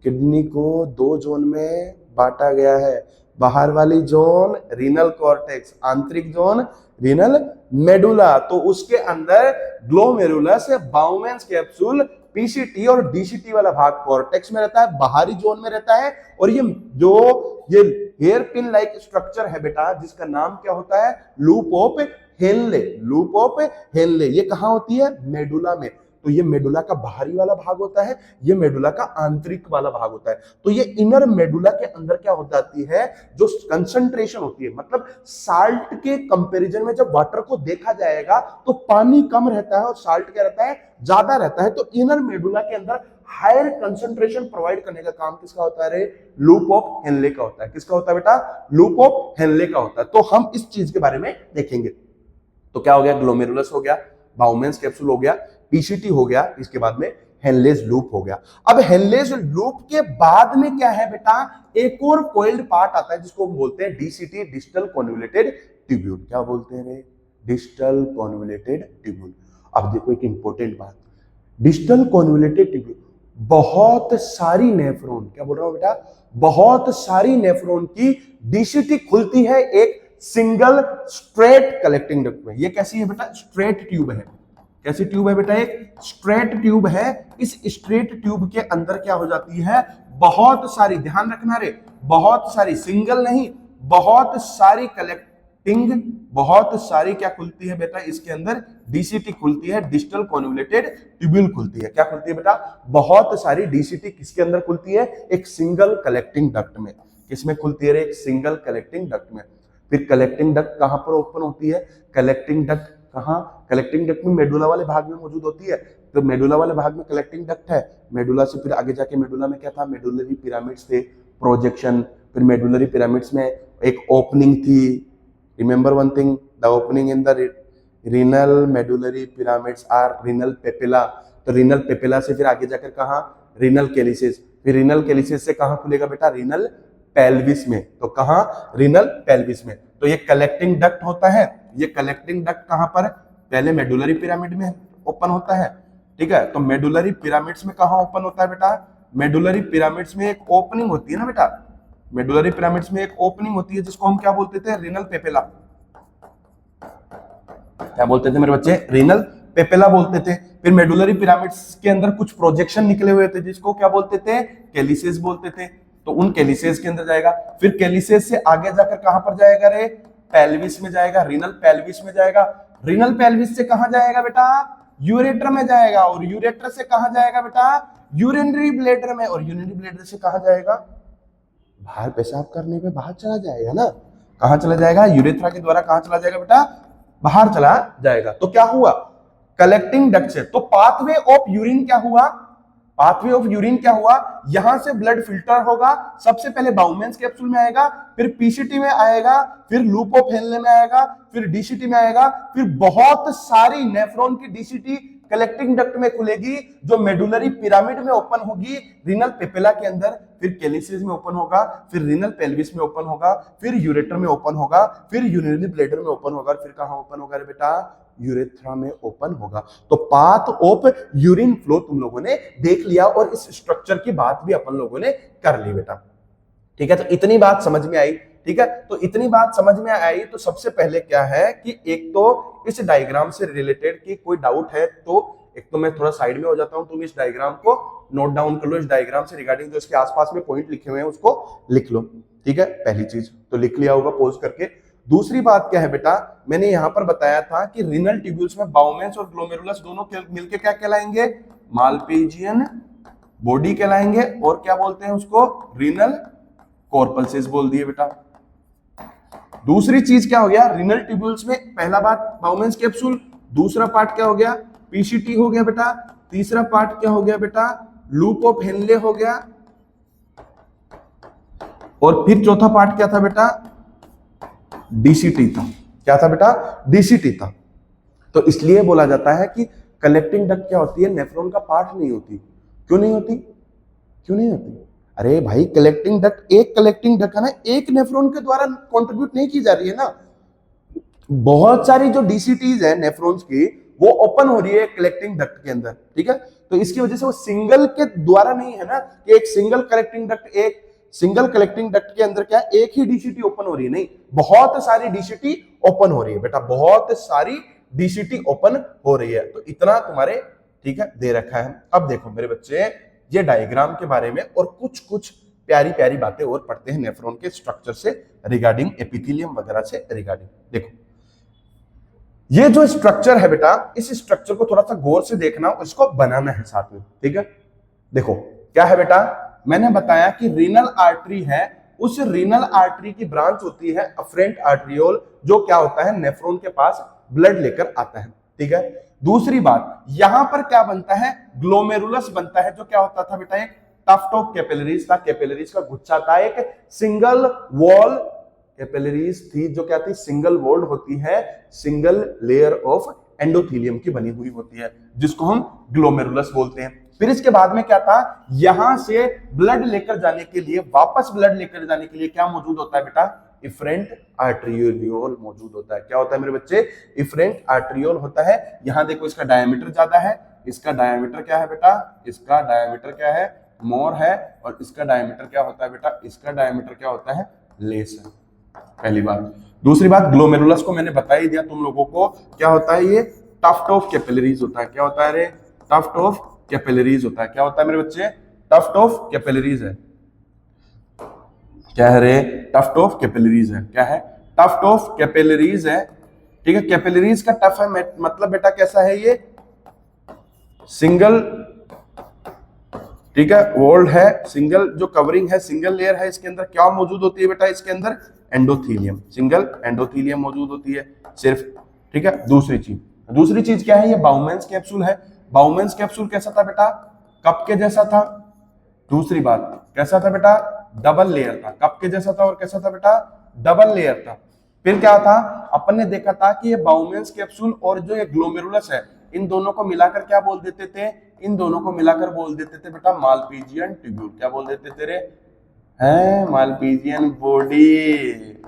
किडनी को दो जोन में बांटा गया है, बाहर वाली जोन रीनल कॉर्टेक्स, आंतरिक जोन रीनल मेडुला। तो उसके अंदर ग्लोमेरुलस, बाउमेंस कैप्सूल, पीसीटी और डीसीटी वाला भाग कॉर्टेक्स में रहता है, बाहरी जोन में रहता है। और ये जो ये हेयर पिन लाइक स्ट्रक्चर है बेटा, जिसका नाम क्या होता है? Loop of Henley. Loop of Henley ये कहां होती है? मेडुला में। तो ये मेडुला का बाहरी वाला भाग होता है, ये मेडुला का आंतरिक वाला भाग होता है। तो ये इनर मेडुला के अंदर क्या हो जाती है, जो कंसंट्रेशन होती है, मतलब साल्ट के कंपैरिजन में जब वाटर को देखा जाएगा तो पानी कम रहता है और साल्ट क्या रहता है? ज्यादा रहता है। तो इनर मेडुला के अंदर हायर कंसंट्रेशन प्रोवाइड करने का काम किसका होता है रे? लूप ऑफ हेनले का होता है। किसका होता है बेटा? लूप ऑफ हेनले का होता है। तो हम इस चीज के बारे में देखेंगे। तो क्या हो गया? ग्लोमेरुलस हो गया, बाउमेंस कैप्सूल हो गया, पीसीटी हो गया, इसके बाद में हेनलेस लूप हो गया। अब हेनलेस लूप के बाद में क्या है बेटा? एक और कोइल्ड पार्ट आता है जिसको हम बोलते हैं डीसीटी, डिस्टल कॉन्वोल्यूटेड ट्यूब्यूल। क्या बोलते हैं रे? Distal convoluted tubule. अब देखो एक इंपॉर्टेंट बात, डिजिटल कॉन्वोल्यूटेड ट्यूब्यूल, बहुत सारी नेफ्रॉन, क्या बोल रहा हूं बेटा, बहुत सारी नेफ्रॉन की डीसीटी खुलती है एक सिंगल स्ट्रेट कलेक्टिंग डक्ट में। ये कैसी है बेटा, स्ट्रेट ट्यूब है। कैसी ट्यूब है बेटा, एक स्ट्रेट ट्यूब है। इस स्ट्रेट ट्यूब के अंदर क्या हो जाती है, बहुत सारी, ध्यान रखना रे, बहुत सारी, सिंगल नहीं, बहुत सारी कलेक्टिंग, बहुत सारी क्या खुलती है बेटा, इसके अंदर डीसीटी खुलती है, डिजिटल कॉन्वोल्यूटेड ट्यूब्यूल खुलती है। क्या खुलती है बेटा, बहुत सारी डीसीटी किसके अंदर खुलती है, एक सिंगल कलेक्टिंग डक्ट में। किसमें खुलती है रे, एक सिंगल कलेक्टिंग डक्ट में। फिर कलेक्टिंग डक्ट कहां पर ओपन होती है, कलेक्टिंग डक्ट कहां, कलेक्टिंग डक्ट में मेडुला वाले भाग में मौजूद होती है। तो मेडुला वाले भाग में कलेक्टिंग डक्ट है, मेडुला से फिर आगे जाके मेडुला में क्या था, मेडुलरी पिरामिड्स थे, प्रोजेक्शन, फिर मेडुलरी पिरामिड्स में एक ओपनिंग थी। Remember one thing, the opening in the renal medullary pyramids are renal papilla. तो रीनल पेपिला से फिर आगे जाकर कहां, रीनल कैलिसिस, फिर रीनल कैलिसिस से कहां खुलेगा बेटा, रीनल पेल्विस में। तो कहां, रीनल पेल्विस में। तो ये कलेक्टिंग डक्ट होता है। ये कलेक्टिंग डक्ट कहां पर, पहले मेडुलरी पिरामिड में ओपन होता है, ठीक है। तो मेडुलरी पिरामिड्स में कहां ओपन होता है बेटा, मेडुलरी पिरामिड्स में एक ओपनिंग होती है ना बेटा, मेडुलरी पिरामिड्स में एक ओपनिंग होती है जिसको हम क्या बोलते थे, रीनल पेपिला। क्या बोलते थे मेरे बच्चे, रीनल पेपिला बोलते थे। फिर मेडुलरी पिरामिड्स के अंदर कुछ प्रोजेक्शन निकले हुए थे जिसको क्या बोलते थे, कैलिसेस बोलते थे। तो उन कैलिसेस के अंदर जाएगा, फिर कैलिसेस से आगे जाकर कहां पर जाएगा रे, पेल्विस में जाएगा, रीनल पेल्विस में जाएगा। रीनल पेल्विस से कहां जाएगा बेटा, यूरेटर में जाएगा, और यूरेटर से कहां जाएगा बेटा, यूरिनरी ब्लैडर में, और यूरिनरी ब्लैडर से कहां जाएगा, बाहर पेशाब करने पे बाहर चला जाएगा ना, कहां चला जाएगा, यूरेथ्रा के द्वारा कहां चला जाएगा बेटा, बाहर चला जाएगा। तो क्या हुआ, कलेक्टिंग डक्ट से, तो पाथवे ऑफ यूरिन क्या हुआ, पाथवे ऑफ यूरिन क्या हुआ, यहां से ब्लड फिल्टर होगा, सबसे पहले बाउमेंस कैप्सूल में आएगा, फिर पीसीटी में आएगा, फिर लूप ऑफ हेनले में आएगा, फिर डीसीटी में आएगा, फिर बहुत सारी नेफ्रॉन की डीसीटी कलेक्टिंग डक्ट में खुलेगी जो मेडुलरी पिरामिड में ओपन होगी, रीनल पेपिला के अंदर, फिर कैलिसेस में ओपन होगा, फिर रीनल पेल्विस में ओपन होगा, फिर यूरेटर में ओपन होगा, फिर यूरिनरी ब्लैडर में ओपन होगा, फिर कहां ओपन होगा रे बेटा, यूरेथ्रा में ओपन होगा। तो पाथ ऑफ यूरिन फ्लो तुम लोगों ने देख लिया, और इस स्ट्रक्चर की बात भी अपन लोगों ने कर ली बेटा, ठीक है। तो इतनी बात समझ में आई, ठीक है। तो इतनी बात समझ में आई, तो सबसे पहले क्या है कि एक तो इस डायग्राम से रिलेटेड की कोई डाउट है तो एक तो मैं थोड़ा साइड में हो जाता हूं, तुम इस डायग्राम को नोट डाउन कर लो, इस डायग्राम से रिगार्डिंग जो इसके आसपास में पॉइंट लिखे हुए हैं उसको लिख लो, ठीक है। पहली चीज तो लिख लिया होगा पॉज करके। दूसरी बात क्या है बेटा, मैंने यहां पर बताया था कि रीनल ट्यूब्यूल्स में बाउमेंस और ग्लोमेरुलस दोनों मिलकर क्या कहलाएंगे, मालपेजियन बॉडी कहलाएंगे, और क्या बोलते हैं उसको, रीनल कॉर्पल्सेस बोल दिए बेटा। दूसरी चीज क्या हो गया, रीनल ट्यूब्यूल्स में पहला बात बाउमेंस कैप्सूल, दूसरा पार्ट क्या हो गया, पीसीटी हो गया बेटा, तीसरा पार्ट क्या हो गया बेटा, लूप ऑफ हेनले हो गया, और फिर चौथा पार्ट क्या था बेटा, डीसीटी था। क्या था बेटा, डीसीटी था। तो इसलिए बोला जाता है कि कलेक्टिंग डक्ट क्या होती है, नेफ्रॉन का पार्ट नहीं होती। क्यों नहीं होती, क्यों नहीं होती, अरे भाई कलेक्टिंग डक्ट, एक कलेक्टिंग डक्ट है ना, एक नेफ्रॉन के द्वारा कंट्रीब्यूट नहीं की जा रही है ना, बहुत सारी जो डीसीटीज है नेफ्रॉन्स की वो ओपन हो रही है कलेक्टिंग डक्ट के अंदर, ठीक है। तो इसकी वजह से वो सिंगल के द्वारा नहीं है ना, कि एक सिंगल कलेक्टिंग डक्ट, एक सिंगल कलेक्टिंग डक्ट के अंदर क्या एक ही डीसीटी ओपन हो रही है, नहीं, बहुत सारी डीसीटी ओपन हो रही है बेटा, बहुत सारी डीसीटी ओपन हो रही है। तो इतना तुम्हारे ठीक है दे रखा है। अब देखो मेरे बच्चे, ये डायग्राम के बारे में और कुछ कुछ प्यारी प्यारी बातें और पढ़ते हैं नेफ्रॉन के स्ट्रक्चर से रिगार्डिंग, एपिथेलियम वगैरह से रिगार्डिंग। देखो ये जो स्ट्रक्चर है बेटा, इस स्ट्रक्चर को थोड़ा सा गौर से देखना और इसको बनाना है साथ में, ठीक है। देखो क्या है बेटा, मैंने बताया कि रीनल आर्टरी है, उस रीनल आर्टरी की ब्रांच होती है अफरेंट आर्टरियोल, जो क्या होता है नेफ्रॉन के पास ब्लड लेकर आता है, ठीक है। दूसरी बात, यहां पर क्या बनता है, ग्लोमेरुलस बनता है, जो क्या होता था बेटा, एक टफ्ट ऑफ कैपिलरीज था, कैपिलरीज का गुच्छा था, एक सिंगल वॉल कैपिलरीज थी, जो क्या थी, सिंगल वॉल्ड होती है, सिंगल लेयर ऑफ एंडोथेलियम की बनी हुई होती है, जिसको हम ग्लोमेरुलस बोलते हैं। फिर इसके बाद में क्या था, यहां से ब्लड लेकर जाने के लिए, वापस ब्लड लेकर जाने के लिए क्या मौजूद होता है बेटा, इफरेंट आर्टरियोल मौजूद होता है। क्या होता है मेरे बच्चे, इफरेंट आर्टरियोल होता है। यहां देखो इसका डायमीटर ज्यादा है, इसका डायमीटर क्या है बेटा, इसका डायमीटर क्या है, मोर है, और इसका डायमीटर क्या होता है बेटा, इसका डायमीटर क्या होता है, लेस है। पहली बात। दूसरी बात, ग्लोमेरुलस को मैंने बता ही दिया तुम लोगों को, क्या होता है ये, टफ्ट ऑफ कैपिलरीज होता है। क्या होता है रे, टफ्ट ऑफ कैपिलरीज होता है। क्या होता है मेरे बच्चे, टफ्ट ऑफ कैपिलरीज है। क्या है रे, टफ्ट ऑफ कैपिलरीज है। क्या है, टफ्ट ऑफ कैपिलरीज है। ठीक है, कैपिलरीज का टफ है मतलब बेटा कैसा है ये, सिंगल, ठीक है, वॉल्ड है, सिंगल जो कवरिंग है, सिंगल लेयर है। इसके अंदर क्या मौजूद होती है बेटा, इसके अंदर एंडोथीलियम, सिंगल एंडोथीलियम मौजूद होती है सिर्फ। ठीक है, दूसरी चीज क्या है, ये बाउमेंस कैप्सूल है। बाउमेंस कैप्सूल कैसा था बेटा, कप के जैसा था। दूसरी बात, कैसा था बेटा, डबल लेयर था, कप के जैसा था, और कैसा था बेटा, डबल लेयर था। फिर क्या था, अपन ने देखा था कि ये बाउमेंस कैप्सूल और जो ये ग्लोमेरुलस है, इन दोनों को मिलाकर क्या बोल देते थे, इन दोनों को मिलाकर बोल देते थे बेटा मालपीजियन ट्यूब्यूल। क्या बोल देते थे रे, हैं, मालपीजियन बॉडी।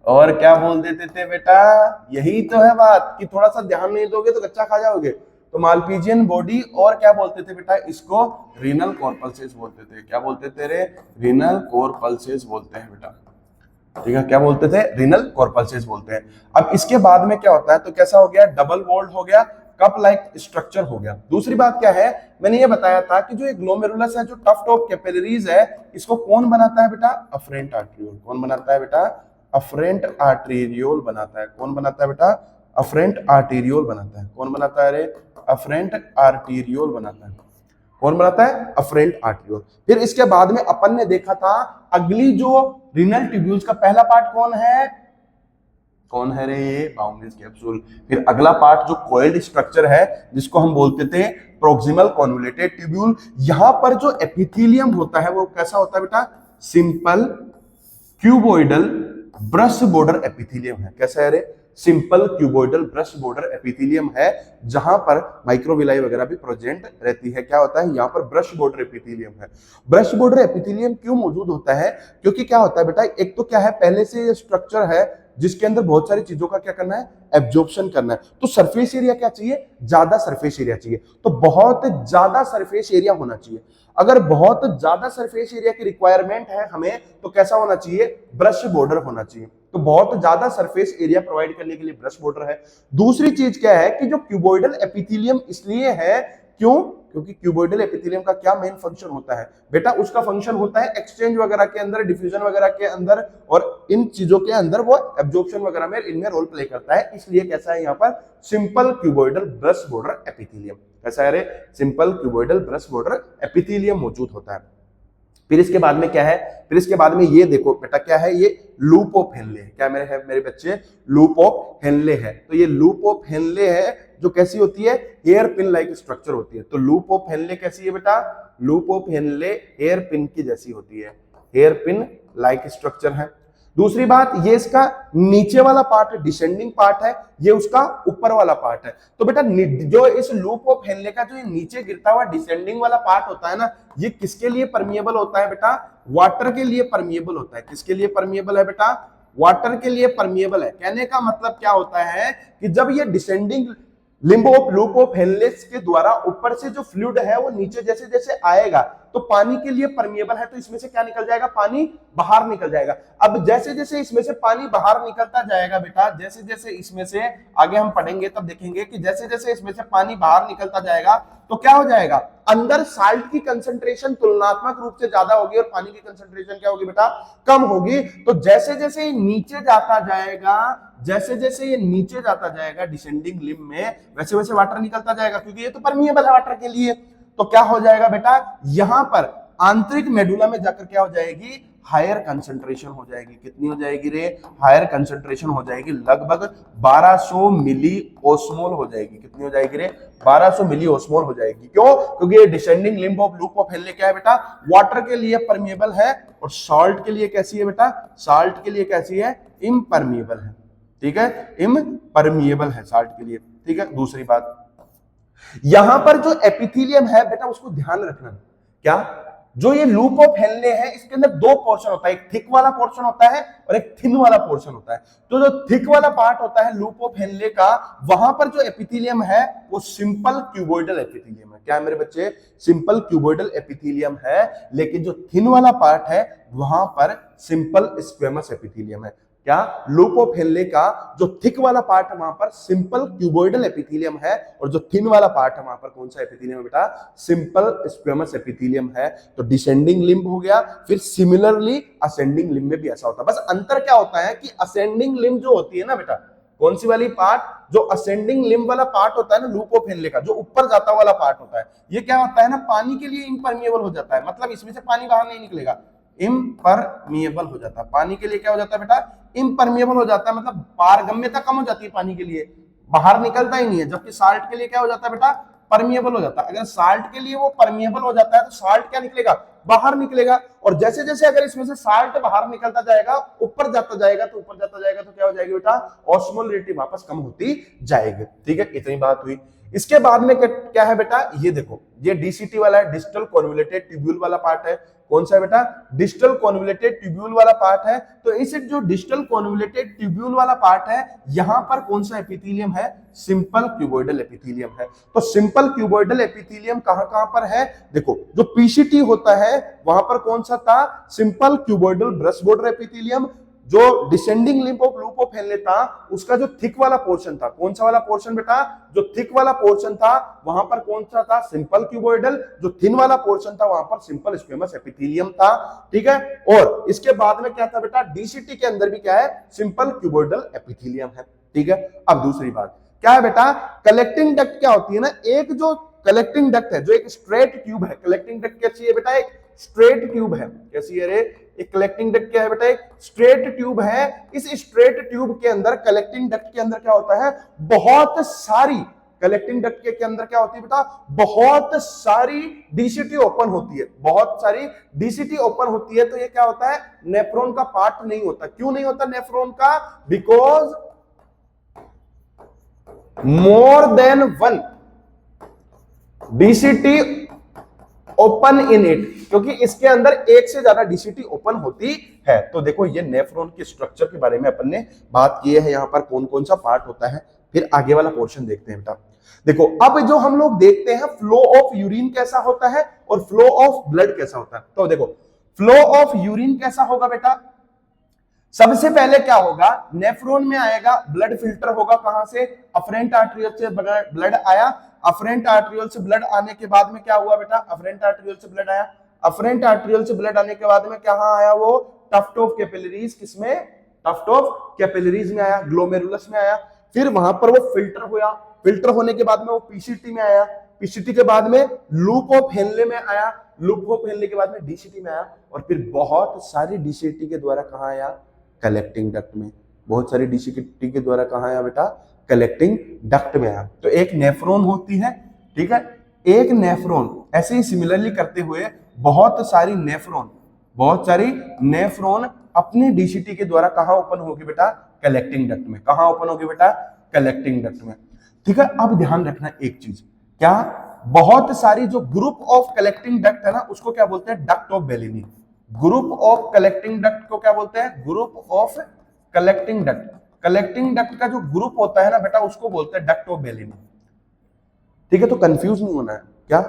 और क्या बोल देते थे बेटा, यही तो है बात कि थोड़ा सा ध्यान नहीं दोगे तो कच्चा खा जाओगे। तो मालपीजियन बॉडी, और क्या बोलते थे बेटा, इसको रीनल कॉर्पल्सेस बोलते थे। क्या बोलते थे रे, रीनल कॉर्पल्सेस बोलते हैं बेटा। ठीक है, क्या बोलते थे, रीनल कॉर्पल्सेस बोलते हैं। अब इसके बाद में क्या होता है, तो कैसा हो गया, डबल वॉल्ड हो गया, कप लाइक स्ट्रक्चर हो गया। दूसरी बात क्या है, मैंने ये बताया था कि जो एक ग्लोमेरुलस है, जो टफ्ट ऑफ कैपिलरीज है, इसको कौन बनाता है बेटा, अफरेंट आर्टेरियोल। कौन बनाता है बेटा, अफरेंट आर्टेरियोल बनाता है। कौन बनाता है बेटा, अफरेंट आर्टेरियोल बनाता है। कौन बनाता है रे, अफरेंट आर्टेरियोल बनाता है। कौन बनाता है, अफरेंट आर्टेरियोल। फिर इसके बाद में अपन ने देखा था अगली जो रीनल ट्यूब्यूल्स का पहला पार्ट कौन है, कौन है रे, ये बाउमेंस कैप्सूल। फिर अगला पार्ट जो कॉइल्ड स्ट्रक्चर है, जिसको हम बोलते थे प्रोक्सिमल कॉन्वोल्यूटेड ट्यूब्यूल। यहां पर जो एपिथेलियम होता है वो कैसा होता है बेटा, simple cuboidal brush border epithelium है। कैसा है रे, simple cuboidal brush border epithelium है, जहां पर माइक्रोविलाई वगैरह भी प्रेजेंट रहती है। क्या होता है, यहां पर ब्रश बॉर्डर एपिथेलियम है। ब्रश बॉर्डर एपिथेलियम क्यों मौजूद होता है, क्योंकि क्या होता है बेटा, एक तो क्या है, पहले से ये स्ट्रक्चर है जिसके अंदर बहुत सारी चीजों का क्या करना है, एब्जॉर्प्शन करना है। तो सरफेस एरिया क्या चाहिए, ज्यादा सरफेस एरिया चाहिए। तो बहुत ज्यादा सरफेस एरिया होना चाहिए। अगर बहुत ज्यादा सरफेस एरिया की रिक्वायरमेंट है हमें, तो कैसा होना चाहिए, ब्रश बॉर्डर होना चाहिए। तो बहुत ज्यादा सरफेस एरिया प्रोवाइड करने के लिए ब्रश बॉर्डर है। दूसरी चीज क्या है कि जो क्यूबोइडल एपिथेलियम इसलिए है, क्यों, क्योंकि क्यूबोइडल एपिथेलियम का क्या मेन फंक्शन होता है बेटा, उसका फंक्शन होता है एक्सचेंज वगैरह के अंदर, डिफ्यूजन वगैरह के अंदर, और इन चीजों के अंदर वो एब्जॉर्प्शन वगैरह में इनमें रोल प्ले करता है। इसलिए कैसा है, यहाँ पर simple cuboidal brush border epithelium. कैसा है रे, simple cuboidal brush border epithelium मौजूद होता है। फिर इसके बाद में क्या है, फिर इसके बाद में ये देखो बेटा, क्या है ये, लूप ऑफ हेनले। क्या मेरे बच्चे, लूप ऑफ हेनले है। तो ये लूप ऑफ हेनले है, जो कैसी होती है, हेयर पिन लाइक स्ट्रक्चर होती है। तो लूप ऑफ हेनले कैसी है बेटा, loop of Henle hairpin की जैसी होती है, हेयर पिन लाइक स्ट्रक्चर है। दूसरी बात, ये इसका नीचे वाला पार्ट डिसेंडिंग पार्ट है, ये उसका ऊपर वाला पार्ट है। तो बेटा जो इस लूप ऑफ हेनले का जो ये नीचे गिरता हुआ डिसेंडिंग वाला पार्ट होता है ना, ये किसके लिए परमिएबल होता है बेटा, वाटर के लिए परमिएबल होता है। किसके लिए परमिएबल है बेटा, वाटर के लिए परमिएबल है। कहने का मतलब क्या होता है कि जब ये डिसेंडिंग लूप ऑफ हेनलेस के द्वारा ऊपर से जो फ्लूइड है वो नीचे जैसे जैसे आएगा, तो पानी के लिए परमिएबल है, तो इसमें से क्या निकल जाएगा, पानी बाहर निकल जाएगा। अब जैसे जैसे इसमें से पानी बाहर निकलता जाएगा बेटा, जैसे जैसे इसमें से आगे हम पढ़ेंगे तब देखेंगे कि जैसे जैसे इसमें से पानी बाहर निकलता जाएगा, तो क्या हो जाएगा, अंदर साल्ट की कंसंट्रेशन तुलनात्मक रूप से ज्यादा होगी और पानी की कंसंट्रेशन क्या होगी बेटा, कम होगी। तो जैसे जैसे ये नीचे जाता जाएगा, जैसे जैसे ये नीचे जाता जाएगा डिसेंडिंग लिम्ब में, वैसे वैसे वाटर निकलता जाएगा, क्योंकि ये तो परमिएबल है वाटर के लिए। तो क्या हो जाएगा बेटा, यहां पर आंतरिक मेडुला में जाकर क्या हो जाएगी, हायर कंसंट्रेशन हो जाएगी। कितनी हो जाएगी रे, हायर कंसंट्रेशन हो जाएगी, लगभग 1200 मिली ओस्मोल हो जाएगी। कितनी हो जाएगी रे, 1200 मिली ओस्मोल हो जाएगी। क्यों, क्योंकि ये descending limb of loop of Henley क्या है बेटा, वाटर के लिए परमिएबल है, और सॉल्ट के लिए कैसी है बेटा, सॉल्ट के लिए कैसी है, इम्परमिएबल है। ठीक है, इम्परमिएबल है साल्ट के लिए। ठीक है, दूसरी बात, यहां पर जो एपिथेलियम है बेटा, उसको ध्यान रखना, क्या जो ये लूप ऑफ हेनले है इसके अंदर दो पोर्शन होता है, एक थिक वाला पोर्शन होता है और एक थिन वाला पोर्शन होता है। तो जो थिक वाला पार्ट होता है लूप ऑफ हेनले का, वहां पर जो एपिथेलियम है वो सिंपल क्यूबोइडल एपिथेलियम है। क्या है मेरे बच्चे? सिंपल क्यूबोइडल एपिथेलियम है। लेकिन जो थिन वाला पार्ट है वहां पर सिंपल स्क्वेमस एपिथेलियम है। क्या? लूप ऑफ हेनले का जो थिक वाला पार्ट है वहां पर सिंपल क्यूबोइडल एपिथेलियम है, और जो थिन वाला पार्ट है वहां पर कौन सा एपिथेलियम है बेटा? सिंपल स्क्वेमस एपिथेलियम है। तो डिसेंडिंग लिम्ब हो गया। फिर सिमिलरली असेंडिंग लिम्ब में भी ऐसा होता है। बस अंतर क्या होता है कि असेंडिंग लिम्ब जो होती है ना बेटा, कौन सी वाली पार्ट? जो असेंडिंग लिम्ब वाला पार्ट होता है ना लूप ऑफ हेनले का, जो ऊपर जाता वाला पार्ट होता है, ये क्या होता है ना, पानी के लिए इम्परमिएबल हो जाता है। मतलब इसमें से पानी बाहर नहीं निकलेगा, इम्परमिएबल हो जाता है। पानी के लिए क्या हो जाता है बेटा? इम्परमिएबल हो जाता है। मतलब पारगम्यता कम हो जाती है पानी के लिए, बाहर निकलता ही नहीं है। जबकि साल्ट के लिए क्या हो जाता है बेटा? परमिएबल हो जाता है। अगर साल्ट के लिए वो परमिएबल हो जाता है तो साल्ट क्या निकलेगा? बाहर निकलेगा। और जैसे जैसे अगर इसमें से साल्ट बाहर निकलता जाएगा, ऊपर जाता जाएगा, तो ऊपर जाता जाएगा तो क्या हो जाएगी बेटा? ऑस्मोलरिटी वापस कम होती जाएगी। ठीक है, इतनी बात हुई। इसके बाद में क्या है बेटा? ये देखो, ये डीसीटी वाला है, डिस्टल कॉन्वोल्यूटेड ट्यूब्यूल वाला पार्ट है। कौन सा है बेटा? डिस्टल कॉन्वोल्यूटेड ट्यूब्यूल वाला पार्ट है। तो इस जो डिस्टल कॉन्वोल्यूटेड ट्यूब्यूल वाला पार्ट है, यहां पर कौन सा एपिथेलियम है? सिंपल क्यूबोइडल एपिथेलियम है। तो सिंपल क्यूबोइडल एपिथेलियम कहां पर है? देखो, जो पीसीटी होता है वहां पर कौन सा था? Simple cuboidal brush border epithelium. जो descending limb of loop of Henle था, उसका जो थिक वाला पोर्शन था, कौन सा वाला पोर्शन बेटा? जो थिक वाला पोर्शन था वहां पर कौन सा था? Simple cuboidal. जो थिन वाला पोर्शन था वहां पर सिंपल स्क्वेमस एपिथेलियम था। ठीक है, और इसके बाद में क्या था बेटा? डीसीटी के अंदर भी क्या है? सिंपल क्यूबोइडल एपिथेलियम है। ठीक है, अब दूसरी बात क्या है बेटा? कलेक्टिंग डक्ट क्या होती है ना, एक जो कलेक्टिंग डक्ट है, जो एक स्ट्रेट ट्यूब है। कलेक्टिंग डक्ट कैसी है बेटा? एक स्ट्रेट ट्यूब है। कैसी है रे? एक कलेक्टिंग डक्ट क्या है बेटा? एक स्ट्रेट ट्यूब है। इस स्ट्रेट ट्यूब के अंदर, कलेक्टिंग डक्ट के अंदर क्या होता है? बहुत सारी, कलेक्टिंग डक्ट के अंदर क्या होती है बेटा? बहुत सारी डीसीटी ओपन होती है। बहुत सारी डीसीटी ओपन होती है। तो ये क्या होता है? नेफ्रॉन का पार्ट नहीं होता। क्यों नहीं होता नेफ्रॉन का? Because more than one DCT open in it, क्योंकि इसके अंदर एक से ज्यादा डीसीटी ओपन होती है। तो देखो, ये नेफ्रॉन के स्ट्रक्चर के बारे में अपन ने बात की है, यहां पर कौन कौन सा पार्ट होता है। फिर आगे वाला पोर्शन देखते हैं बेटा। देखो, अब जो हम लोग देखते हैं फ्लो ऑफ यूरिन कैसा होता है और फ्लो ऑफ ब्लड कैसा होता है। तो देखो, फ्लो ऑफ यूरिन कैसा होगा बेटा? सबसे पहले क्या होगा? नेफ्रॉन में आएगा, ब्लड फिल्टर होगा कहां से? अफरेंट आर्टरियल से ब्लड आया। अफरेंट आर्टरियल से ब्लड आने के बाद में क्या हुआ बेटा? अफरेंट आर्टरियल से ब्लड आया। अफरेंट आर्टरियल से ब्लड आने के बाद में कहां आया? वो टफ्ट ऑफ कैपिलरीज। किसमें? टफ्ट ऑफ कैपिलरीज में आया, ग्लोमेरुलस में आया। फिर वहां पर वो फिल्टर हुआ। फिल्टर होने के बाद में वो पीसीटी में आया। पीसीटी के बाद में लूप ऑफ हेनले में आया। लूप ऑफ हेनले के बाद में डीसीटी में आया। और फिर बहुत सारी डीसीटी के द्वारा कहां आया? कलेक्टिंग डक्ट में। बहुत सारी डीसीटी के द्वारा कहां आया बेटा? कलेक्टिंग डक्ट में आया। तो एक नेफ्रॉन होती है, ठीक है, एक नेफ्रॉन। ऐसे ही सिमिलरली करते हुए बहुत सारी नेफ्रॉन अपने डीसीटी के द्वारा कहां ओपन होगी बेटा? कलेक्टिंग डक्ट में। कहां ओपन होगी बेटा? कलेक्टिंग डक्ट में। ठीक है, अब ध्यान रखना एक चीज, क्या? बहुत सारी जो ग्रुप ऑफ कलेक्टिंग डक्ट है ना, उसको क्या बोलते हैं? Duct of Bellini. Group of collecting duct को क्या बोलते हैं? Group of collecting duct. Collecting duct का जो ग्रुप होता है ना बेटा, उसको बोलते हैं डक्ट ऑफ बेलिनी। ठीक है, तो कंफ्यूज नहीं होना है। क्या?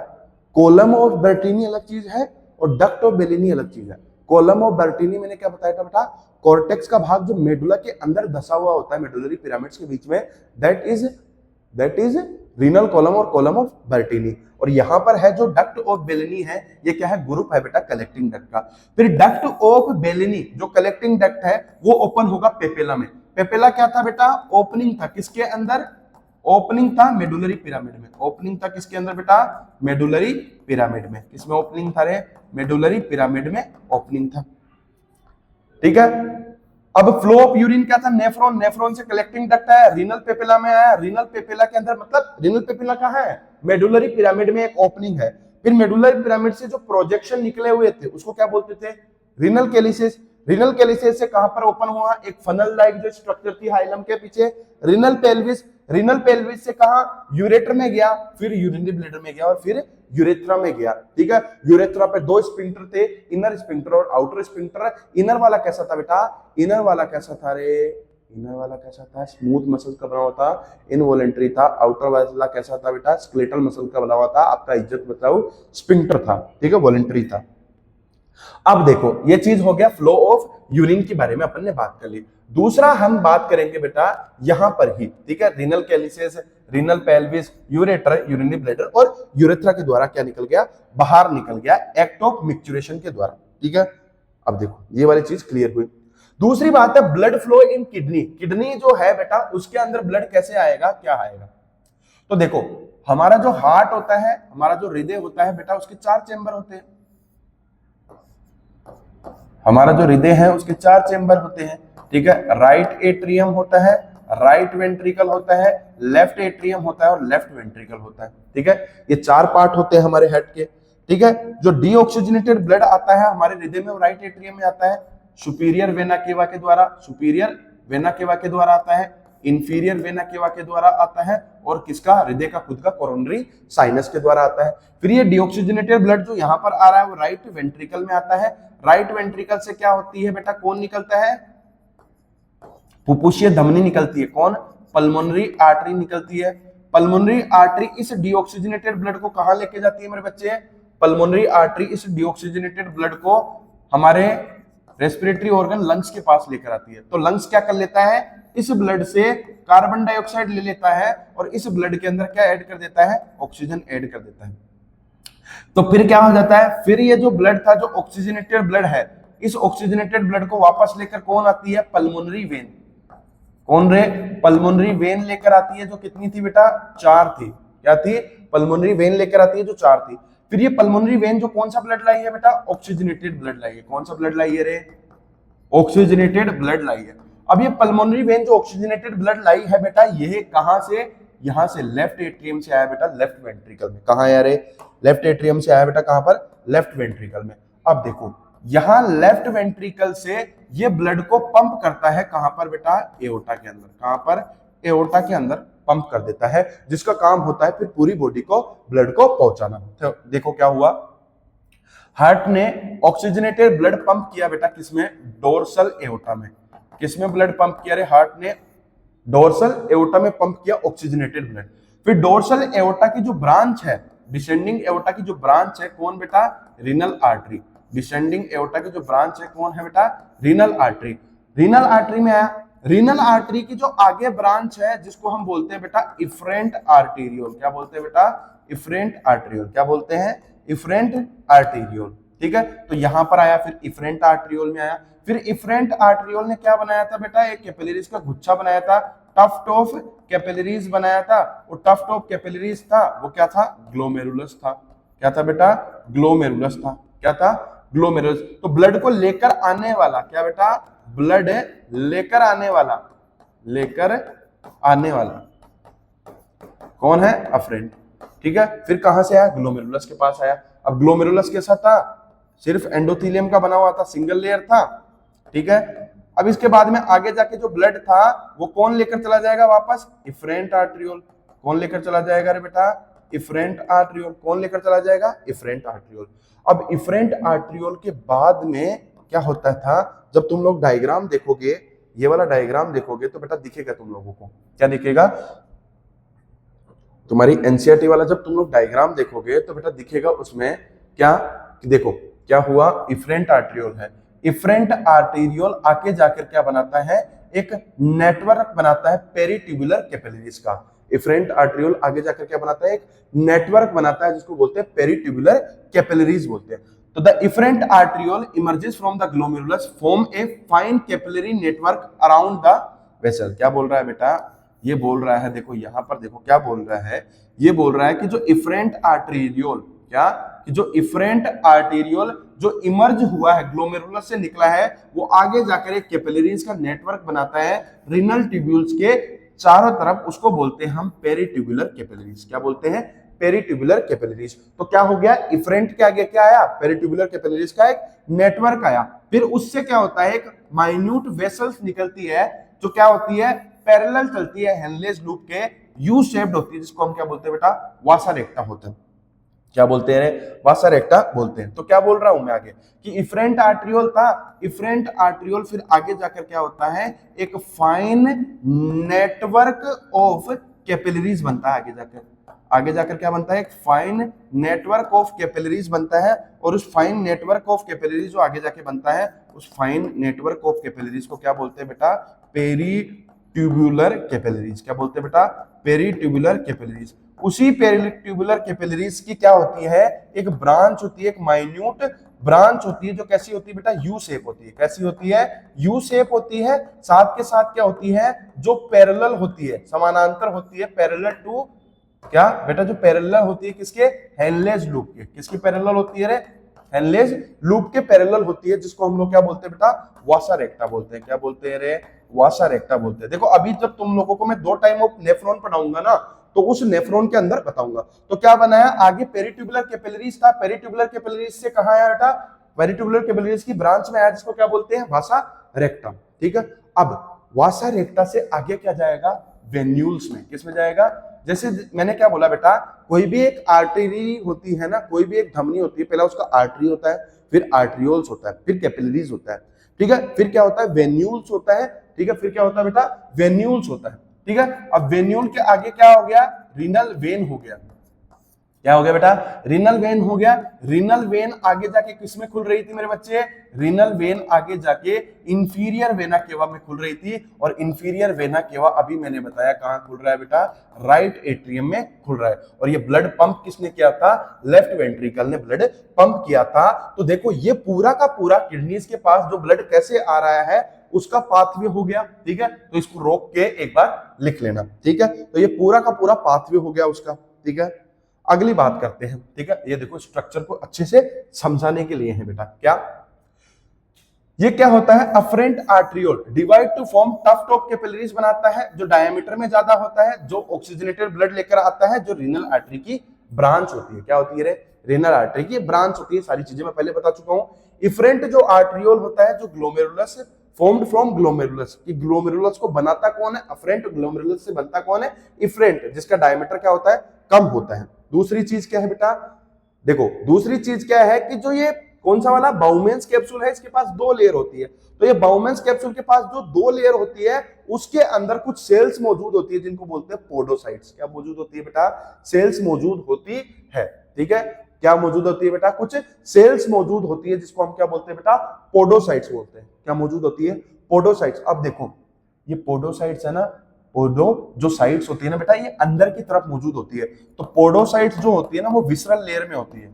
कोलम ऑफ बर्टीनी अलग चीज है और डक्ट ऑफ बेलिनी अलग चीज है। कोलम ऑफ बर्टीनी मैंने क्या बताया था बेटा? कॉर्टेक्स का भाग जो मेडुला के अंदर धसा हुआ होता है, मेडुलरी पिरामिड्स के बीच में, दैट इज रीनल कॉलम और कॉलम ऑफ बर्टीनी। और यहां पर है जो डक्ट ऑफ बेलिनी है, ये क्या है? ग्रुप है बेटा कलेक्टिंग डक्ट का। फिर डक्ट ऑफ बेलिनी जो कलेक्टिंग डक्ट है वो ओपन होगा पेपेला में। पेपेला क्या था बेटा? ओपनिंग था। किसके अंदर? ओपनिंग था मेडुलरी पिरामिड में। ओपनिंग था किसके अंदर बेटा? मेडुलरी पिरामिड में। किसमें ओपनिंग था रे? मेडुलरी पिरामिड में ओपनिंग था। ठीक है, अब फ्लो ऑफ यूरिन क्या था? नेफ्रॉन। नेफ्रॉन से कलेक्टिंग डक्ट आया, रीनल पेपिला में आया। रीनल पेपिला के अंदर, मतलब रीनल पेपिला कहां है? मेडुलरी पिरामिड में एक ओपनिंग है। फिर मेडुलरी पिरामिड से जो प्रोजेक्शन निकले हुए थे उसको क्या बोलते थे? Renal calyces. रीनल कैलिसेस से कहां पर ओपन हुआ, एक फनल लाइक जो स्ट्रक्चर थी हाइलम के पीछे, रीनल पेल्विस, रीनल पेल्विस से कहां, यूरेटर में गया, फिर यूरिनरी ब्लैडर में गया और फिर यूरेथ्रा में गया। ठीक है, यूरेथ्रा पे दो स्पिंक्टर थे, इनर स्पिंक्टर और आउटर स्पिंक्टर। इनर वाला कैसा था बेटा, इनर वाला कैसा था रे, इनर वाला कैसा था, स्मूथ मसल का बना हुआ था, इनवॉलेंटरी था। आउटर वाला कैसा था बेटा, स्केलेटल मसल का बना हुआ था, आपका इज्जत बचाओ स्पिंक्टर था। ठीक है, वॉलेंटरी था। अब देखो ये चीज हो गया फ्लो ऑफ यूरिन के बारे में अपन ने बात कर ली। दूसरा हम बात करेंगे बेटा यहां पर ही, ठीक है, renal calyces, renal pelvis, ureter, urinary bladder और यूरेथ्रा के द्वारा क्या निकल गया, बाहर निकल गया एक्ट ऑफ मिक्सचुरेशन के द्वारा। ठीक है, अब देखो ये वाली चीज क्लियर हुई। दूसरी बात है blood flow in kidney. Kidney जो है बेटा उसके अंदर ब्लड कैसे आएगा, क्या आएगा, तो देखो हमारा जो हार्ट होता है, हमारा जो हृदय होता है बेटा उसके 4 चेंबर होते हैं। हमारा जो हृदय है उसके 4 चेंबर होते हैं। ठीक है, राइट एट्रियम होता है, राइट वेंट्रिकल होता है, लेफ्ट एट्रियम होता है और लेफ्ट वेंट्रिकल होता है। ठीक है, ये 4 पार्ट होते हैं हमारे हेड के। ठीक है, जो डीऑक्सीजनेटेड ब्लड आता है हमारे हृदय में वो राइट एट्रियम में आता है, सुपीरियर वेना केवा के द्वारा, सुपीरियर वेना केवा के द्वारा आता है, इंफीरियर वेना केवा के द्वारा आता है और किसका, हृदय का खुद का कोरोनरी साइनस के द्वारा आता है। फिर ये डीऑक्सीजनेटेड ब्लड जो यहाँ पर आ रहा है वो राइट वेंट्रिकल में आता है। राइट वेंट्रिकल से क्या होती है बेटा, कौन निकलता है, फुफ्फुसीय धमनी निकलती है, कौन, पल्मोनरी आर्टरी निकलती है। पल्मोनरी आर्टरी इस डीऑक्सीजनेटेड ब्लड को कहां लेके जाती है मेरे बच्चे, पल्मोनरी आर्टरी इस डीऑक्सीजनेटेड ब्लड को हमारे रेस्पिरेटरी ऑर्गन लंग्स के पास लेकर आती है। तो लंग्स क्या कर लेता है, इस ब्लड से कार्बन डाइऑक्साइड ले लेता है और इस ब्लड के अंदर क्या ऐड कर देता है, ऑक्सीजन ऐड कर देता है। तो फिर क्या हो जाता है, फिर ये जो ब्लड था जो ऑक्सीजनेटेड ब्लड है, इस ऑक्सीजनेटेड ब्लड को वापस लेकर कौन आती है, पल्मोनरी वेन, कौन रे, पल्मोनरी वेन लेकर आती है, जो कितनी थी बेटा, 4 थी। क्या थी, पल्मोनरी वेन लेकर आती है जो 4 थी। फिर ये पल्मोनरी वेन जो कौन सा ब्लड लाई है बेटा, ऑक्सीजनेटेड ब्लड लाई है। कौन सा ब्लड लाई है रे, ऑक्सीजनेटेड ब्लड लाई है। अब ये पल्मोनरी वेन जो ऑक्सीजनेटेड ब्लड लाई है बेटा, ये कहां से, यहां से लेफ्ट एट्रियम से आया बेटा, लेफ्ट वेंट्रिकल में। कहां आया रे, लेफ्ट एट्रियम से आया बेटा, कहां पर, लेफ्ट वेंट्रिकल में। अब देखो यहां लेफ्ट वेंट्रिकल से ये ब्लड को पंप करता है कहां पर बेटा, एओर्टा के अंदर। कहां पर, एओर्टा के अंदर पंप कर देता है, जिसका काम होता है फिर पूरी बॉडी को ब्लड को पहुंचाना। तो देखो क्या हुआ, हार्ट ने ऑक्सीजनेटेड ब्लड पंप किया बेटा किसमें, डोर्सल एओर्टा में। किसमें ब्लड पंप किया रे, हार्ट ने डोर्सल एओर्टा में पंप किया ऑक्सीजनेटेड ब्लड। फिर डोर्सल एओर्टा की जो ब्रांच है, डिसेंडिंग एओर्टा की जो ब्रांच है, कौन बेटा, रीनल आर्टरी। डिसेंडिंग एओर्टा की जो ब्रांच है कौन है बेटा, रीनल आर्टरी। रीनल आर्टरी में आया, रीनल आर्टरी की जो आगे ब्रांच है जिसको हम बोलते हैं बेटा इफरेंट आर्टेरियोल। क्या बोलते हैं बेटा, इफरेंट आर्टेरियोल। क्या बोलते हैं, इफरेंट आर्टेरियोल। ठीक है, तो यहां पर आया, फिर इफरेंट आर्टेरियोल में आया। फिर इफरेंट आर्टेरियोल ने क्या बनाया था बेटा, एक कैपिलरीज का गुच्छा बनाया था, टफ्ट ऑफ कैपिलरीज बनाया था। और टफ्ट ऑफ कैपिलरीज था वो क्या था, ग्लोमेरुलस था। क्या था बेटा, ग्लोमेरुलस था। क्या था, ग्लोमेरुलस। तो ब्लड को लेकर आने वाला, क्या बेटा, ब्लड लेकर आने वाला, लेकर आने वाला कौन है, अफरेंट। ठीक है, फिर कहां से आया, ग्लोमेरुलस के पास आया। अब ग्लोमेरुलस कैसा था, सिर्फ एंडोथीलियम का बना हुआ था, सिंगल लेयर था। ठीक है, अब इसके बाद में आगे जाके जो ब्लड था वो कौन लेकर चला जाएगा वापस, इफरेंट आर्टेरियोल। कौन लेकर चला जाएगा रे बेटा, इफरेंट आर्टेरियोल। कौन लेकर चला जाएगा, इफरेंट आर्टेरियोल। अब इफरेंट आर्टेरियोल के बाद में क्या होता था, जब तुम लोग डायग्राम देखोगे, ये वाला डायग्राम देखोगे तो बेटा दिखेगा तुम लोगों को, क्या दिखेगा, तुम्हारी एनसीईआरटी वाला जब तुम लोग डायग्राम देखोगे तो बेटा दिखेगा उसमें क्या, देखो क्या हुआ, इफरेंट आर्टेरियोल है। इफरेंट आर्टेरियोल आके जाकर क्या बनाता है, एक नेटवर्क बनाता है पेरिट्यूबुलर कैपिलरीज का। इफरेंट आर्टेरियोल आगे जाकर क्या बनाता है, एक नेटवर्क बनाता है जिसको बोलते हैं पेरिट्यूबुलर कैपिलरीज बोलते हैं। तो the efferent arteriole emerges from the glomerulus, form a fine capillary network around the vessel. क्या बोल रहा है बेटा, ये बोल रहा है, देखो यहां पर देखो क्या बोल रहा है, ये बोल रहा है कि जो इफरेंट आर्टेरियोल, क्या, कि जो इफरेंट आर्टेरियोल जो इमर्ज हुआ है, ग्लोमेरुलस से निकला है, वो आगे जाकर एक कैपिलरीज का नेटवर्क बनाता है रीनल ट्यूब्यूल्स के चारों तरफ, उसको बोलते हैं हम पेरिट्यूबुलर कैपिलरीज। क्या बोलते हैं, पेरिट्यूबुलर कैपिलरीज। तो क्या हो गया, इफरेंट के आगे क्या आया, पेरिट्यूबुलर कैपिलरीज का एक नेटवर्क आया। फिर उससे क्या होता है, एक माइन्यूट वेसल्स निकलती है जो क्या होती है, पैरेलल चलती है हेनलेज लूप के, यू शेप्ड होती है, जिसको हम क्या बोलते हैं बेटा, वासा रेक्टा होता है। क्या बोलते हैं, वासा रेक्टा बोलते हैं। तो क्या बोल रहा हूं मैं आगे कि इफरेंट आर्ट्रियोल था, इफरेंट आर्ट्रियोल फिर आगे जाकर क्या होता है, एक फाइन नेटवर्क ऑफ कैपिलरीज बनता है। आगे जाकर क्या बनता है, एक फाइन नेटवर्क ऑफ कैपिलरीज बनता है, और उस फाइन नेटवर्क ऑफ कैपिलरीज जो आगे जाके बनता है, उस फाइन नेटवर्क ऑफ कैपिलरीज को क्या बोलते हैं बेटा, पेरीट्यूबुलर कैपिलरीज। क्या बोलते हैं बेटा, पेरीट्यूबुलर कैपिलरीज। उसी पेरीट्यूबुलर कैपिलरीज की क्या होती है, एक ब्रांच होती है, एक माइन्यूट ब्रांच होती है, जो कैसी होती है बेटा, यू शेप होती है। कैसी होती है, यू शेप होती है। साथ के साथ क्या होती है, जो पैरेलल होती है, समानांतर होती है, पैरेलल टू क्या बेटा, जो पैरेलल होती है किसके, हेनलेज लूप के। किसकी पैरेलल होती है रे, हेनलेज लूप के पैरेलल होती है, जिसको हम लोग क्या बोलते हैं बेटा, वासा रेक्टा बोलते हैं। क्या बोलते हैं रे, वासा रेक्टा बोलते हैं। देखो अभी जब तुम लोगों को मैं 2 टाइम ऑफ नेफ्रॉन पढ़ाऊंगा ना, तो उस नेफ्रॉन के अंदर बताऊंगा। तो क्या बनाया, आगे पेरीट्यूबुलर कैपिलरीज था, पेरीट्यूबुलर कैपिलरीज से कहां आया बेटा, पेरीट्यूबुलर कैपिलरीज की ब्रांच में आया, जिसको क्या बोलते हैं, वासा रेक्टा। ठीक है, अब वासा रेक्टा से आगे क्या जाएगा, वेन्यूल्स में। किस में जाएगा, जैसे मैंने क्या बोला बेटा, कोई भी एक आर्टरी होती है ना, कोई भी एक धमनी होती है, पहला उसका आर्टरी होता है, फिर आर्ट्रियोल्स होता है, फिर कैपिलरीज होता है। ठीक है, फिर क्या होता है, वेन्यूल्स होता है। ठीक है, फिर क्या होता है बेटा, वेन्यूल्स होता है। ठीक है, अब वेन्यूल के आगे क्या हो गया, रीनल वेन हो गया। क्या हो गया बेटा, रीनल वेन हो गया। रीनल वेन आगे जाके किसमें खुल रही थी मेरे बच्चे, रीनल वेन आगे जाके इंफीरियर वेना केवा में खुल रही थी। और इंफीरियर वेना केवा अभी मैंने बताया कहां खुल रहा है बेटा, राइट एट्रियम में खुल रहा है। और ये ब्लड पंप किसने किया था, लेफ्ट वेंट्रिकल ने ब्लड पंप किया था। तो देखो ये पूरा का पूरा किडनीज के पास जो ब्लड कैसे आ रहा है, उसका पाथवे हो गया। ठीक है, तो इसको रोक के एक बार लिख लेना। ठीक है, तो ये पूरा का पूरा पाथवे हो गया उसका। ठीक है, अगली बात करते हैं। ठीक है, ये देखो स्ट्रक्चर को अच्छे से समझाने के लिए है बेटा। क्या ये क्या होता है, afferent arteriole divide to form tuft of capillaries बनाता है, जो डायमीटर में ज्यादा होता है, जो ऑक्सीजनेटेड ब्लड लेकर आता है, जो रीनल आर्टरी की ब्रांच होती है। क्या होती है रे, रीनल आर्टरी की ब्रांच होती है। सारी चीजें मैं पहले बता चुका हूं। इफरेंट जो आर्ट्रियोल होता है, जो ग्लोमेरुलस फॉर्म्ड फ्रॉम ग्लोमेरुलस, कि ग्लोमेरुलस को बनाता कौन है, अफरेंट ग्लोमेरुलस से बनता कौन है, इफरेंट, जिसका डायमीटर क्या होता है, कम होता है। दूसरी चीज क्या है बेटा, देखो दूसरी चीज क्या है कि जो ये कौन सा वाला बाउमेंस कैप्सूल है, इसके पास 2 लेयर होती है। तो ये बाउमेंस कैप्सूल के पास जो 2 लेयर होती है, उसके अंदर कुछ सेल्स मौजूद होती है, जिनको बोलते हैं पोडोसाइट्स। क्या मौजूद होती है बेटा, सेल्स मौजूद होती है। ठीक है, क्या मौजूद होती है बेटा, कुछ सेल्स मौजूद होती है, जिसको हम क्या बोलते हैं बेटा, पोडोसाइट्स बोलते हैं। क्या मौजूद होती है, पोडोसाइट्स। अब देखो ये पोडोसाइट्स है ना, पोडो जो साइट्स होती है ना बेटा, ये अंदर की तरफ मौजूद होती है। तो पोडोसाइट्स जो होती है ना, वो विसरल लेयर में होती है।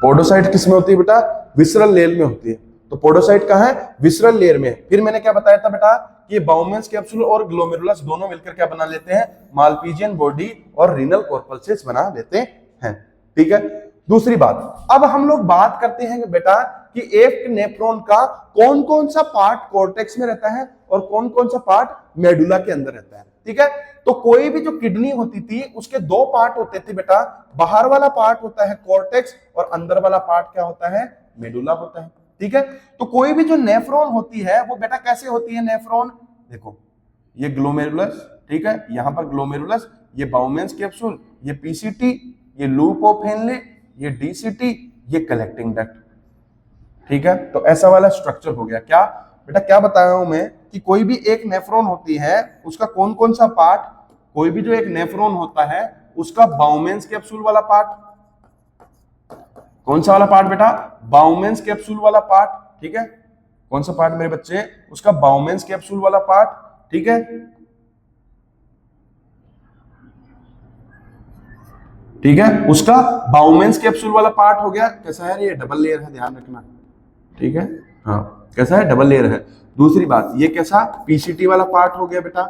पोडोसाइट किस में होती है बेटा, विसरल लेयर में होती है। तो पोडोसाइट कहां है, विसरल लेयर में। फिर मैंने क्या बताया था बेटा कि बाउमेंस कैप्सूल और ग्लोमेरुलस दोनों मिलकर क्या बना लेते हैं, मालपीजियन बॉडी और रीनल कॉर्पल्सेस बना लेते हैं। ठीक है, दूसरी बात, अब हम लोग बात करते हैं बेटा कि एक नेफ्रॉन का कौन कौन सा पार्ट कॉर्टेक्स में रहता है और कौन कौन सा पार्ट मेडुला के अंदर रहता है। ठीक है, तो कोई भी जो किडनी होती थी, उसके 2 पार्ट होते थे बेटा, बाहर वाला पार्ट होता है कॉर्टेक्स और अंदर वाला पार्ट क्या होता है, मेडुला होता है। ठीक है, तो कोई भी जो नेफ्रॉन होती है वो बेटा कैसे होती है नेफ्रॉन, देखो ये ग्लोमेरुलस, ठीक है, यहां पर ग्लोमेरुलस, ये बाउमेंस कैप्सूल, ये पीसीटी, ये लूप ऑफ हेनले, ये डीसीटी, ये कलेक्टिंग डक्ट। ठीक है, तो ऐसा वाला स्ट्रक्चर हो गया। क्या बेटा, क्या बताया हूं मैं कि कोई भी एक नेफ्रॉन होती है, उसका कौन कौन सा पार्ट, कोई भी जो एक नेफ्रॉन होता है उसका बाउमेंस कैप्सूल वाला पार्ट, कौन सा वाला पार्ट बेटा, बाउमेंस कैप्सूल वाला पार्ट। ठीक है, कौन सा पार्ट मेरे बच्चे, उसका बाउमेंस कैप्सूल वाला पार्ट। ठीक है, ठीक है, उसका बाउमेंस कैप्सूल वाला पार्ट हो गया। कैसा है ये, डबल लेयर है, ध्यान रखना। ठीक है, हाँ कैसा है, डबल लेयर है। दूसरी बात, ये कैसा, पीसीटी वाला पार्ट हो गया बेटा।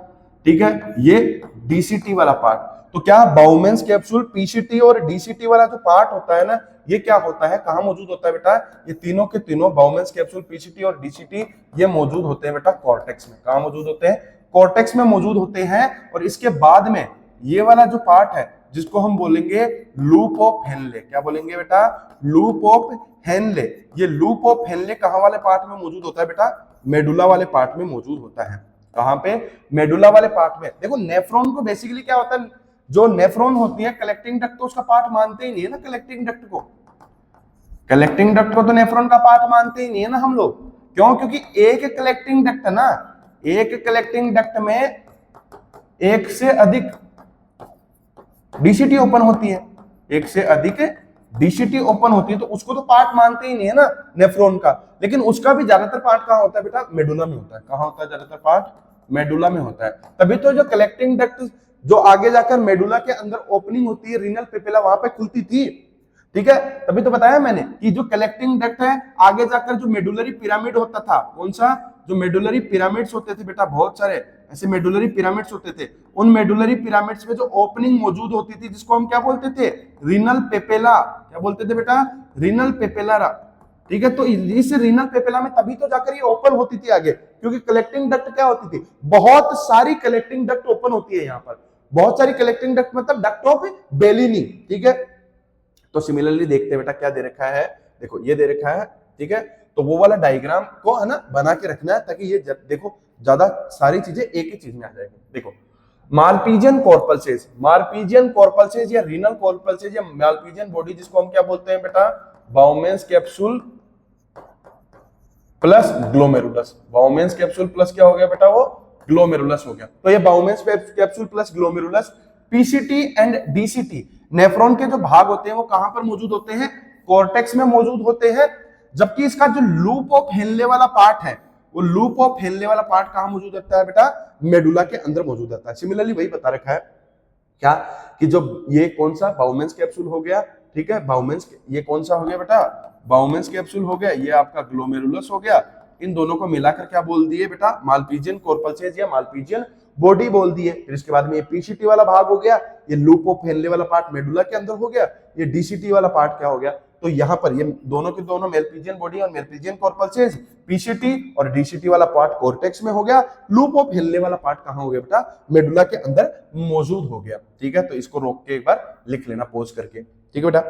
ठीक है, ये डीसीटी वाला पार्ट। तो क्या बाउमेंस कैप्सूल, पीसीटी और डीसीटी वाला जो पार्ट होता है ना, ये क्या होता है, कहां मौजूद होता है बेटा, ये तीनों के तीनों बाउमेंस कैप्सूल, पीसीटी और डीसीटी, ये मौजूद होते हैं बेटा कॉर्टेक्स में। कहां मौजूद होते हैं, कॉर्टेक्स में मौजूद होते हैं। और इसके बाद में ये वाला जो पार्ट है, जिसको हम बोलेंगे लूप ऑफ हेनले। क्या बोलेंगे बेटा? Loop of Henley. ये लूप ऑफ हेनले कहां वाले पार्ट में मौजूद होता है बेटा? मेडुला वाले पार्ट में मौजूद होता है। कहां पे? मेडुला वाले पार्ट में। देखो नेफ्रॉन को बेसिकली क्या होता है, जो नेफ्रॉन होती है कलेक्टिंग डक्ट, तो उसका पार्ट मानते ही नहीं है ना कलेक्टिंग डक्ट को। कलेक्टिंग डक्ट को तो नेफ्रॉन का पार्ट मानते ही नहीं है ना हम लोग। क्यों? क्योंकि एक कलेक्टिंग डक्ट है ना, एक कलेक्टिंग डक्ट में एक से अधिक डीसीटी ओपन होती है, एक से अधिक डीसीटी ओपन होती है, तो उसको तो पार्ट मानते ही नहीं है ना नेफ्रॉन का। लेकिन उसका भी ज्यादातर पार्ट कहां होता है बेटा? मेडुला में होता है। कहां होता है ज्यादातर पार्ट? मेडुला में होता है। तभी तो जो कलेक्टिंग डक्ट जो आगे जाकर मेडुला के अंदर ओपनिंग होती है, रीनल पेपिला, वहां पे खुलती थी। ठीक है, तभी तो बताया मैंने कि जो कलेक्टिंग डक्ट है आगे जाकर जो मेडुलरी पिरामिड होता था, कौन सा? जो मेडुलरी पिरामिड्स होते थे बेटा, बहुत सारे ऐसे मेडुलरी पिरामिड्स होते थे। उन मेडुलरी पिरामिड्स में जो ओपनिंग मौजूद होती थी, जिसको हम क्या बोलते थे? रीनल पेपेला। क्या बोलते थे बेटा? रीनल पेपेला। ठीक है, तो इस रीनल पेपेला में तभी तो जाकर ये ओपन होती थी आगे, क्योंकि कलेक्टिंग डक्ट क्या होती थी? बहुत सारी कलेक्टिंग डक्ट ओपन होती है यहाँ पर, बहुत सारी कलेक्टिंग डक्ट, मतलब डक्ट ऑफ बेलिनी। ठीक है, तो सिमिलरली देखते हैं बेटा क्या दे रखा है। देखो ये दे रखा है। ठीक है, तो वो वाला डायग्राम को है ना बना के रखना है, ताकि ये देखो ज्यादा सारी चीजें एक ही चीज में आ जाएगी। देखो मालपीजियन कॉर्पल्सेस, मालपीजियन कॉर्पल्सेस या रीनल कॉर्पल्सेस या मालपीजियन बॉडी, जिसको हम क्या बोलते हैं बेटा? Bowman's capsule plus glomerulus. Bowman's capsule plus क्या हो गया बेटा? वो ग्लोमेरुलस हो गया। तो ये Bowman's capsule plus glomerulus, PCT and DCT nephron के जो भाग होते हैं वो कहां पर मौजूद होते हैं? कॉर्टेक्स में मौजूद होते हैं। जबकि इसका जो लूप ऑफ हेनले वाला पार्ट है, वो लूप ऑफ हेनले वाला पार्ट कहां मौजूद रहता है बेटा? मेडुला के अंदर मौजूद रहता है। सिमिलरली वही बता रखा है क्या कि जो ये कौन सा बाउमेंस कैप्सूल हो गया, ठीक है, बाउमेंस, ये कौन सा हो गया बेटा? बाउमेंस कैप्सूल हो गया, ये आपका ग्लोमेरुलस हो गया। इन दोनों को मिलाकर क्या बोल दिए बेटा? मालपीजियन कॉर्पल्सेस या मालपीजियन बॉडी बोल दिए। फिर इसके बाद में ये पीसीटी वाला भाग हो गया, ये लूप ऑफ हेनले वाला पार्ट मेडुला के अंदर हो गया, ये डीसीटी वाला पार्ट क्या हो गया? तो यहाँ पर ये दोनों के दोनों मेलपीजियन बॉडी और मेलपीजियन कॉर्पल्सेस, पीसीटी और डीसीटी वाला पार्ट कॉर्टेक्स में हो गया, लूप ऑफ हेनले वाला पार्ट कहां हो गया बेटा? मेडुला के अंदर मौजूद हो गया। ठीक है, तो इसको रोक के एक बार लिख लेना पोज करके। ठीक है बेटा,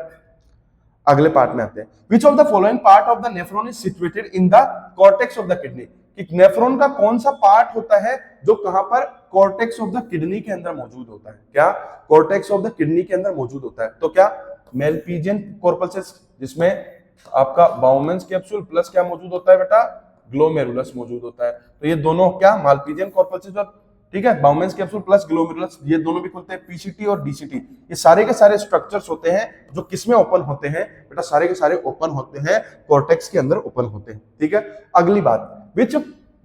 अगले पार्ट में आते हैं। Which of the following part of the nephron is situated in the cortex of the kidney? कि नेफ्रॉन का कौन सा पार्ट होता है जो कहां पर? कॉर्टेक्स ऑफ द किडनी के अंदर मौजूद होता है। क्या? कॉर्टेक्स ऑफ द किडनी के अंदर मौजूद होता है। तो क्या? मेलपीजियन कॉर्पल्सेस, जिसमें आपका बाउमेंस कैप्सूल प्लस क्या मौजूद होता है बेटा? ग्लोमेरुलस मौजूद होता है। तो ये दोनों क्या? मालपीजियन कॉर्पल्सेस और ठीक है बाउमेंस कैप्सूल प्लस ग्लोमेरुलस, ये दोनों भी खुलते हैं पीसीटी और डीसीटी। ये सारे के सारे स्ट्रक्चर्स होते हैं जो किसमें ओपन होते हैं बेटा? सारे के सारे ओपन होते हैं कॉर्टेक्स के अंदर ओपन होते हैं। ठीक है, अगली बात, which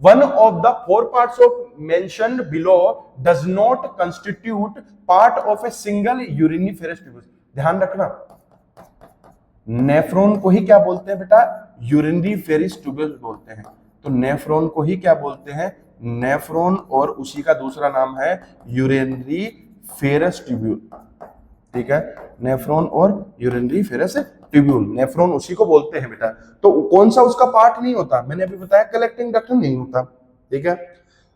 one of the four parts of mentioned below does not constitute part of a single uriniferous tubules? ध्यान रखना, नेफ्रॉन को ही क्या बोलते हैं बेटा? यूरिनिफेरस ट्यूबस बोलते हैं। तो नेफ्रॉन को ही क्या बोलते हैं? नेफ्रॉन, और उसी का दूसरा नाम है यूरिनरी फेरस ट्यूब्यूल। ठीक है, नेफ्रॉन और यूरिनरी फेरस ट्यूब्यूल, नेफ्रॉन उसी को बोलते हैं बेटा। तो कौन सा उसका पार्ट नहीं होता? मैंने अभी बताया कलेक्टिंग डक्ट नहीं होता। ठीक है,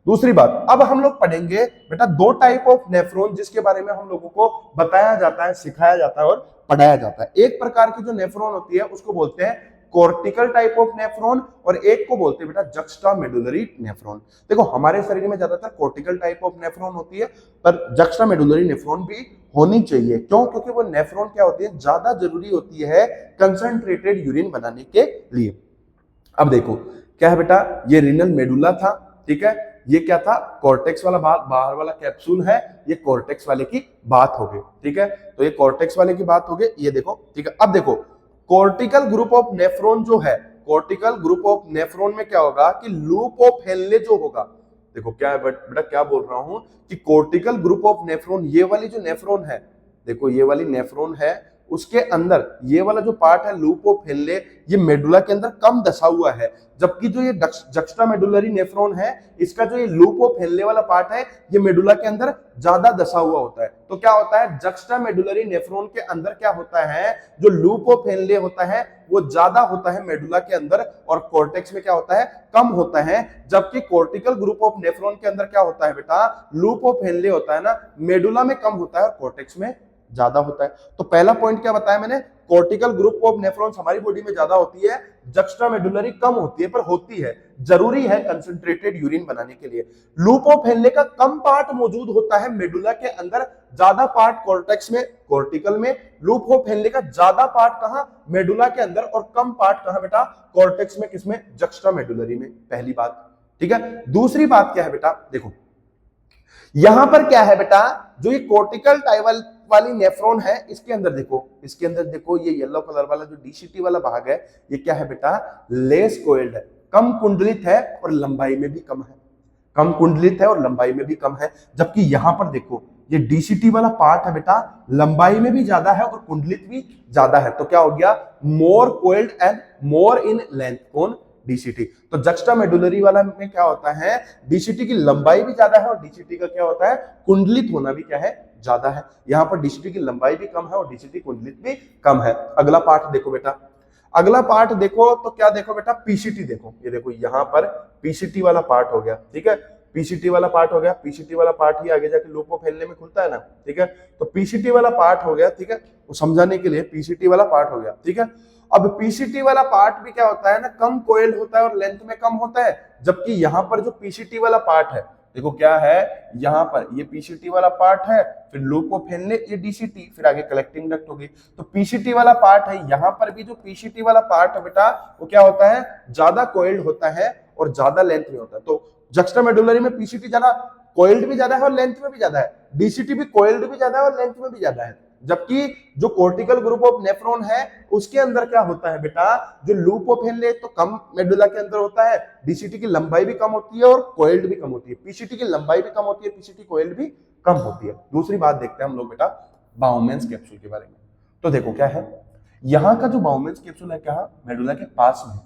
दूसरी बात, अब हम लोग पढ़ेंगे बेटा दो टाइप ऑफ नेफ्रॉन जिसके बारे में हम लोगों को बताया जाता है, सिखाया जाता है और पढ़ाया जाता है। एक प्रकार की जो नेफ्रॉन होती है उसको बोलते हैं कॉर्टिकल टाइप ऑफ नेफ्रॉन, और एक को बोलते हैं बेटा जक्स्ट्रा मेडुलरी नेफ्रॉन। देखो हमारे शरीर में ज्यादातर कॉर्टिकल टाइप ऑफ नेफ्रॉन होती है, पर जक्स्ट्रा मेडुलरी नेफ्रॉन भी होनी चाहिए। क्यों? क्योंकि वो नेफ्रॉन क्या होती है? ज्यादा जरूरी होती है कंसंट्रेटेड यूरिन बनाने के लिए। अब देखो क्या है बेटा, ये रीनल मेडुला था। ठीक है, ये क्या था? कॉर्टेक्स वाला भाग, बाहर वाला कैप्सूल है, ये कॉर्टेक्स वाले की बात हो गई। ठीक है, तो ये कॉर्टेक्स वाले की बात हो गई, ये देखो। ठीक है, अब देखो कॉर्टिकल ग्रुप ऑफ नेफ्रॉन जो है, कॉर्टिकल ग्रुप ऑफ नेफ्रॉन में क्या होगा कि लूप ऑफ हेनले जो होगा, देखो क्या है बेटा, क्या बोल रहा हूं कि कॉर्टिकल ग्रुप ऑफ नेफ्रॉन, ये वाली जो नेफ्रॉन है, देखो ये वाली नेफ्रॉन है, उसके अंदर ये वाला जो पार्ट है लूप ऑफ हेनले, ये मेडुला के अंदर कम दसा हुआ है। जबकि जो ये जक्स्ट्रा मेडुलरी नेफ्रॉन है, इसका जो ये लूप ऑफ हेनले वाला पार्ट है, ये मेडुला के अंदर ज्यादा दसा हुआ होता है। तो क्या होता है? जक्स्ट्रा मेडुलरी नेफ्रॉन के अंदर क्या होता है? जो लूप ऑफ हेनले होता है वो ज्यादा होता है मेडुला के अंदर, और कॉर्टेक्स में क्या होता है? कम होता है। जबकि कॉर्टिकल ग्रुप ऑफ नेफ्रॉन के अंदर क्या होता है बेटा? लूप ऑफ हेनले होता है ना, मेडुला में कम होता है और कॉर्टेक्स में ज्यादा होता है। तो पहला पॉइंट क्या बताया मैंने, कॉर्टिकल ग्रुप ऑफ नेफ्रॉन्स हमारी बॉडी में ज्यादा होती है, जक्स्ट्रा मेडुलरी कम होती है, पर होती है, जरूरी है कंसंट्रेटेड यूरिन बनाने के लिए। लूप ऑफ हेनले का कम पार्ट मौजूद होता है मेडुला के अंदर, ज्यादा पार्ट कॉर्टेक्स में, कॉर्टिकल में। लूप ऑफ हेनले का ज्यादा पार्ट कहां, मेडुला के अंदर, और कम पार्ट कहां बेटा, कॉर्टेक्स में। किसमें, जक्स्ट्रा मेडुलरी में। पहली बात, ठीक है। दूसरी बात क्या है बेटा, देखो यहां पर क्या है बेटा, जो ये कॉर्टिकल टाइवल वाली नेफ्रॉन है, इसके अंदर देखो, इसके अंदर देखो, ये येलो कलर वाला जो डीसीटी वाला भाग है, ये क्या है बेटा, लेस कोइल्ड है, कम कुंडलित है और लंबाई में भी कम है, कम कुंडलित है और लंबाई में भी कम है। जबकि यहां पर देखो, ये डीसीटी वाला पार्ट है बेटा, लंबाई में भी ज्यादा है और कुंडलित भी ज्यादा है। तो क्या हो गया, more coiled and more in length. कौन, डीसीटी। तो जक्स्ट्रा मेडुलरी वाला में क्या होता है, डीसीटी की लंबाई भी ज्यादा है और डीसीटी का क्या होता है, कुंडलित होना भी क्या है, ज्यादा है। यहां पर डीसीटी की लंबाई भी कम है और डीसीटी कुंडलित भी कम है। अगला पार्ट देखो बेटा, अगला पार्ट देखो तो क्या देखो बेटा, पीसीटी देखो, ये देखो यहां पर पीसीटी वाला पार्ट हो गया, ठीक है, पीसीटी वाला पार्ट हो गया। पीसीटी वाला पार्ट ही आगे जाके लूप ऑफ हेनले में खुलता है ना, ठीक है। तो पीसीटी वाला पार्ट हो गया, ठीक है, वो समझाने के लिए पीसीटी वाला पार्ट हो गया, ठीक है। अब पीसीटी वाला पार्ट भी क्या होता है ना, कम कोइल्ड होता है और लेंथ में कम होता है। जबकि यहां पर जो पीसीटी वाला पार्ट है, देखो क्या है, यहां पर ये पीसीटी वाला पार्ट है, फिर लूप ऑफ हेनले, ये डीसीटी, फिर आगे कलेक्टिंग डक्ट होगी। तो पीसीटी वाला पार्ट है, यहां पर भी जो पीसीटी वाला पार्ट है बेटा, वो क्या होता है, ज्यादा कोइल्ड होता है और ज्यादा लेंथ में होता है। तो जक्स्ट्रा मेडुलरी में पीसीटी ज्यादा कोइल्ड भी ज्यादा है और लेंथ में भी ज्यादा है, डीसीटी भी कोइल्ड भी ज्यादा है और लेंथ में भी ज्यादा है। जबकि जो कॉर्टिकल ग्रुप ऑफ नेफ्रॉन है, उसके अंदर क्या होता है बेटा, जो लूप ऑफ हेनले तो कम मेडुला के अंदर होता है, डीसीटी की लंबाई भी कम होती है और कोइल्ड भी कम होती है, पीसीटी की लंबाई भी कम होती है, पीसीटी कोइल्ड भी कम होती है। दूसरी बात देखते हैं हम लोग बेटा बाउमेंस कैप्सूल के बारे में। तो देखो क्या है, यहाँ का जो बाउमेंस कैप्सूल है क्या, मेडुला के पास में,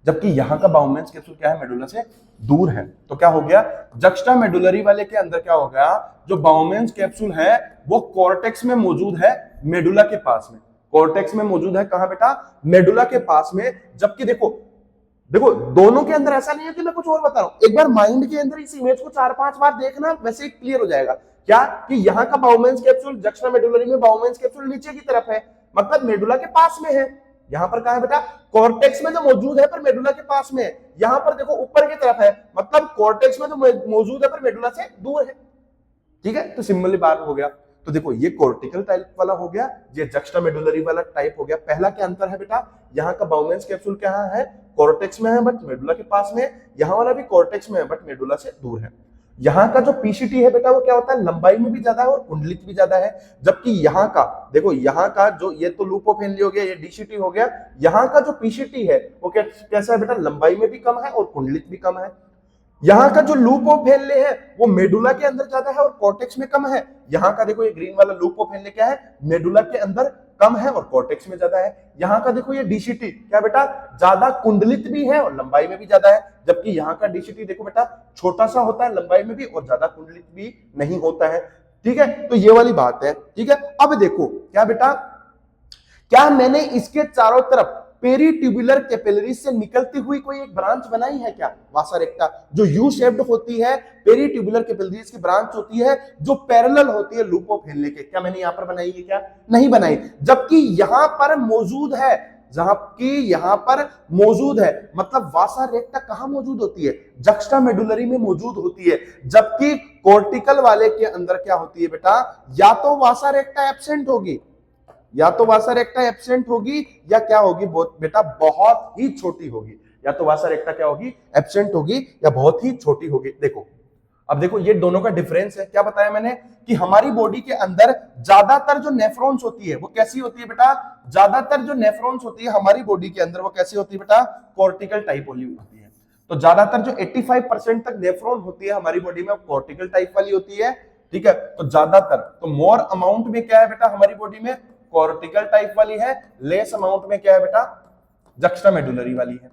जबकि यहाँ का बाउमेंस कैप्सूल क्या है, मेडुला से दूर है। तो क्या हो गया, जक्स्ट्रा मेडुलरी वाले के अंदर क्या हो गया, जो बाउमेंस कैप्सूल है वो कॉर्टेक्स में मौजूद है, मेडुला के पास में, कॉर्टेक्स में मौजूद है, कहां बेटा, मेडुला के पास में। जबकि देखो देखो दोनों के अंदर ऐसा नहीं है कि मैं कुछ और बता रहा हूं, एक बार माइंड के अंदर इस इमेज को 4-5 बार देखना, वैसे क्लियर हो जाएगा। क्या कि यहाँ का बाउमेंस कैप्सूल, जक्स्ट्रा मेडुलरी में बाउमेंस कैप्सूल नीचे की तरफ है, मतलब मेडुला के पास में है। यहां पर कहां है बेटा, कॉर्टेक्स में जो मौजूद है पर मेडुला के पास में है। यहां पर देखो ऊपर की तरफ है, मतलब कॉर्टेक्स में जो मौजूद है पर मेडुला से दूर है, ठीक है। तो सिंपल बात हो गया। तो देखो ये कॉर्टिकल टाइप वाला हो गया, ये जक्स्ट्रा मेडुलरी वाला टाइप हो गया। पहला क्या अंतर है बेटा, यहाँ का बाउमेंस कैप्सूल क्या है, कॉर्टेक्स में है बट मेडुला के पास में, यहाँ वाला भी कॉर्टेक्स में है बट मेडुला से दूर है। यहाँ का जो पीसीटी है बेटा, वो क्या होता है, लंबाई में भी ज्यादा है और कुंडलित भी ज्यादा है। जबकि यहाँ का देखो, यहाँ का जो, ये तो लूप ऑफ हेनले हो गया, ये डीसीटी हो गया, यहाँ का जो पीसीटी है वो कैसा है बेटा, लंबाई में भी कम है और कुंडलित भी कम है। यहाँ का जो लूप ऑफ हेनले है वो मेडुला के अंदर ज्यादा है और कॉर्टेक्स में कम है। यहाँ का देखो ये ग्रीन वाला लूप ऑफ हेनले क्या है, मेडुला के अंदर कम है और कॉर्टेक्स में ज्यादा है। यहाँ का देखो ये डीसीटी क्या बेटा, ज्यादा कुंडलित भी है और लंबाई में भी ज्यादा है। जबकि यहाँ का डीसीटी देखो बेटा, छोटा सा होता है लंबाई में भी और ज्यादा कुंडलित भी नहीं होता है, ठीक है। तो ये वाली बात है, ठीक है। अब देखो क्या बेटा, क्या मैंने इसके चारों तरफ पेरीट्यूबुलर कैपिलरीज से निकलती हुई कोई एक ब्रांच बनाई है क्या, वासा रेक्टा, जो यू शेप्ड होती है, पेरीट्यूबुलर कैपिलरीज की ब्रांच होती है जो पैरेलल होती है लूप ऑफ हेनले के, क्या मैंने यहां पर बनाई है, क्या नहीं बनाई। जबकि यहां पर मौजूद है, जहां की यहां पर मौजूद है, मतलब वासा रेक्टा कहां मौजूद होती है, जक्स्ट्रा मेडुलरी में मौजूद होती है। जबकि कॉर्टिकल वाले के अंदर क्या होती है बेटा, या तो वासा रेक्टा एब्सेंट होगी, या तो वासा रेक्टा एब्सेंट होगी, या क्या होगी बेटा, बहुत ही छोटी होगी। या तो वासा रेक्टा क्या होगी, एब्सेंट होगी, या बहुत ही छोटी होगी। देखो अब देखो ये दोनों का डिफरेंस है। क्या बताया मैंने कि हमारी बॉडी के अंदर ज्यादातर जो नेफ्रॉन्स होती है वो कैसी होती है बेटा, ज्यादातर जो नेफ्रॉन्स होती है हमारी बॉडी के अंदर वो कैसी होती है बेटा, कॉर्टिकल टाइप वाली होती है। तो ज्यादातर जो 85% तक नेफ्रॉन होती है हमारी बॉडी में कॉर्टिकल टाइप वाली होती है, ठीक है। तो ज्यादातर, तो मोर अमाउंट में क्या है बेटा हमारी बॉडी में, कॉर्टिकल टाइप वाली है, लेस अमाउंट में क्या है बेटा, जक्स्ट्रा मेडुलरी वाली है,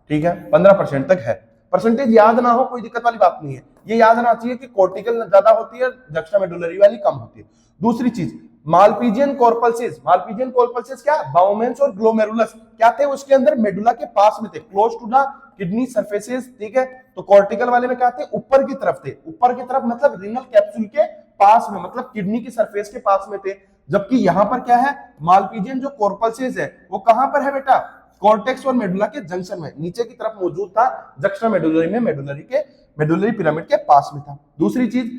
ठीक है। 15% तक है। परसेंटेज याद ना हो कोई दिक्कत वाली बात नहीं है, ये याद आना चाहिए कि कॉर्टिकल ज्यादा होती है, जक्स्ट्रा मेडुलरी वाली कम होती है। दूसरी चीज, मालपीजियन कॉर्पल्सिस, मालपीजियन कॉर्पल्सिस क्या, बाउमेंस और ग्लोमेरुलस क्या थे उसके अंदर, मेडुला के पास में थे, close to the kidney surfaces, ठीक है। तो कॉर्टिकल वाले में क्या थे, ऊपर की तरफ थे, ऊपर की तरफ मतलब रीनल कैप्सूल के पास में, मतलब किडनी की सरफेस के पास में थे। जबकि यहां पर क्या है, मालपीजियन जो कॉर्पल्सेस है वो कहां पर है बेटा, कॉर्टेक्स और मेडुला के जंक्शन में नीचे की तरफ मौजूद था, जक्स्टा मेडुलरी में, मेडुलरी पिरामिड के पास में था। दूसरी चीज,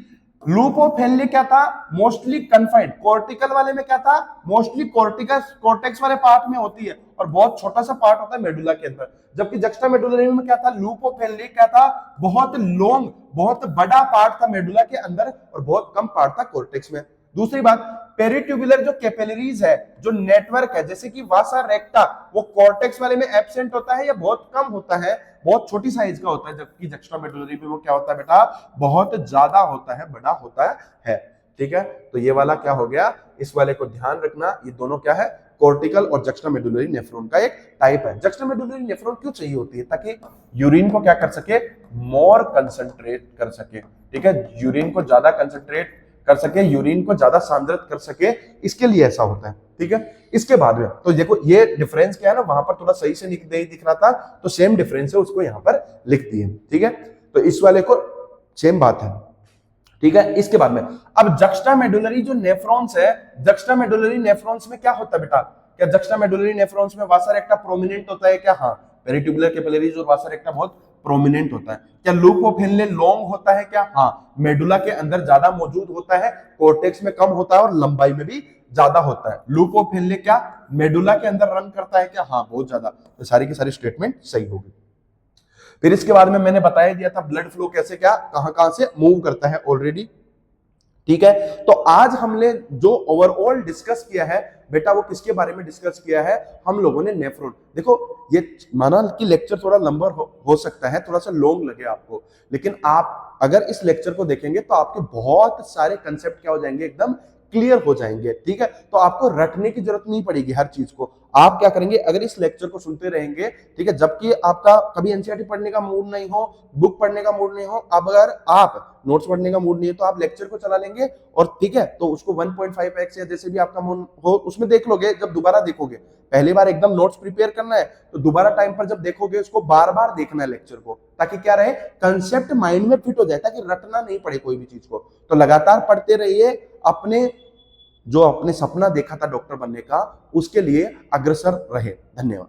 लूप ऑफ हेनले क्या था, मोस्टली कन्फाइंड, कॉर्टिकल वाले में क्या था, मोस्टली कॉर्टेक्स वाले पार्ट में होती है और बहुत छोटा सा पार्ट होता है मेडुला के अंदर। जबकि जक्स्टा मेडुलरी में क्या था, लूप ऑफ हेनले क्या था, बहुत लॉन्ग, बहुत बड़ा पार्ट था मेडुला के अंदर और बहुत कम पार्ट था कॉर्टेक्स में। दूसरी बात, पेरिट्यूबुलर जो कैपिलरीज है, जो नेटवर्क है, जैसे कि वासा रेक्टा, वो कॉर्टेक्स वाले में एब्सेंट होता है या बहुत कम होता है, बहुत छोटी साइज का होता है। जबकि जक्स्टा मेडुलरी में वो क्या होता है बेटा, बहुत ज्यादा होता है, बड़ा होता है। ठीक है, तो ये वाला क्या हो गया, इस वाले को ध्यान रखना, ये दोनों क्या है, कॉर्टिकल और जक्स्टा मेडुलरी नेफ्रॉन का एक टाइप है। जक्स्टा मेडुलरी नेफ्रॉन क्यों चाहिए होती है, ताकि यूरिन को क्या कर सके, मोर कंसंट्रेट कर सके। ठीक है, यूरिन को ज्यादा कंसंट्रेट कर सके, यूरिन को ज्यादा सांद्रित कर सके, इसके लिए ऐसा होता है। ठीक है, इसके बाद में तो देखो ये डिफरेंस क्या है ना, वहां पर थोड़ा सही से नहीं दिख रहा था, तो सेम डिफरेंस है, उसको यहाँ पर लिख दिए। ठीक है, तो इस वाले को सेम बात है। ठीक है, इसके बाद में अब जक्स्टा मेडुलरी जो नेफ्रॉन्स है, जक्स्टा मेडुलरी नेफ्रॉन्स में क्या होता है बेटा, क्या जक्स्टा मेडुलरी नेफ्रॉन्स में वासा रेक्टा प्रोमिनेंट होता है क्या, हाँ, पेरिट्यूबुलर कैपिलरीज और वासा रेक्टा बहुत प्रोमिनेंट होता है। क्या लूप ऑफ हेनले लॉन्ग होता है क्या, हाँ, मेडुला के अंदर ज्यादा मौजूद होता है, कॉर्टेक्स में कम होता है और लंबाई में भी ज्यादा होता है। लूप ऑफ हेनले क्या मेडुला के अंदर रन करता है क्या, हाँ, बहुत ज्यादा। तो सारी की सारी स्टेटमेंट सही होगी। फिर इसके बाद में मैंने बताया दिया था ब्लड फ्लो कैसे क्या कहां से मूव करता है ऑलरेडी। ठीक है, तो आज हमने जो ओवरऑल डिस्कस किया है बेटा, वो किसके बारे में डिस्कस किया है, हम लोगों ने नेफ्रॉन। देखो ये माना कि लेक्चर थोड़ा लंबा हो सकता है, थोड़ा सा लॉन्ग लगे आपको, लेकिन आप अगर इस लेक्चर को देखेंगे तो आपके बहुत सारे कंसेप्ट क्या हो जाएंगे, एकदम क्लियर हो जाएंगे। ठीक है, तो आपको रटने की जरूरत नहीं पड़ेगी हर चीज को। आप क्या करेंगे, अगर इस लेक्चर को सुनते रहेंगे, ठीक है, जबकि आपका कभी एनसीईआरटी पढ़ने का मूड नहीं हो, बुक पढ़ने का मूड नहीं हो, अब अगर आप नोट्स पढ़ने का मूड नहीं है तो आप लेक्चर को चला लेंगे और ठीक है, तो उसको 1.5x या जैसे भी आपका मन हो उसमें देख लोगे। जब दोबारा देखोगे, पहली बार एकदम नोट्स प्रिपेयर करना है, तो दोबारा टाइम पर जब देखोगे उसको बार बार देखना है लेक्चर को, ताकि क्या रहे, कंसेप्ट माइंड में फिट हो जाए, ताकि रटना नहीं पड़े कोई भी चीज को। तो लगातार पढ़ते रहिए, अपने जो अपने सपना देखा था डॉक्टर बनने का, उसके लिए अग्रसर रहे। धन्यवाद।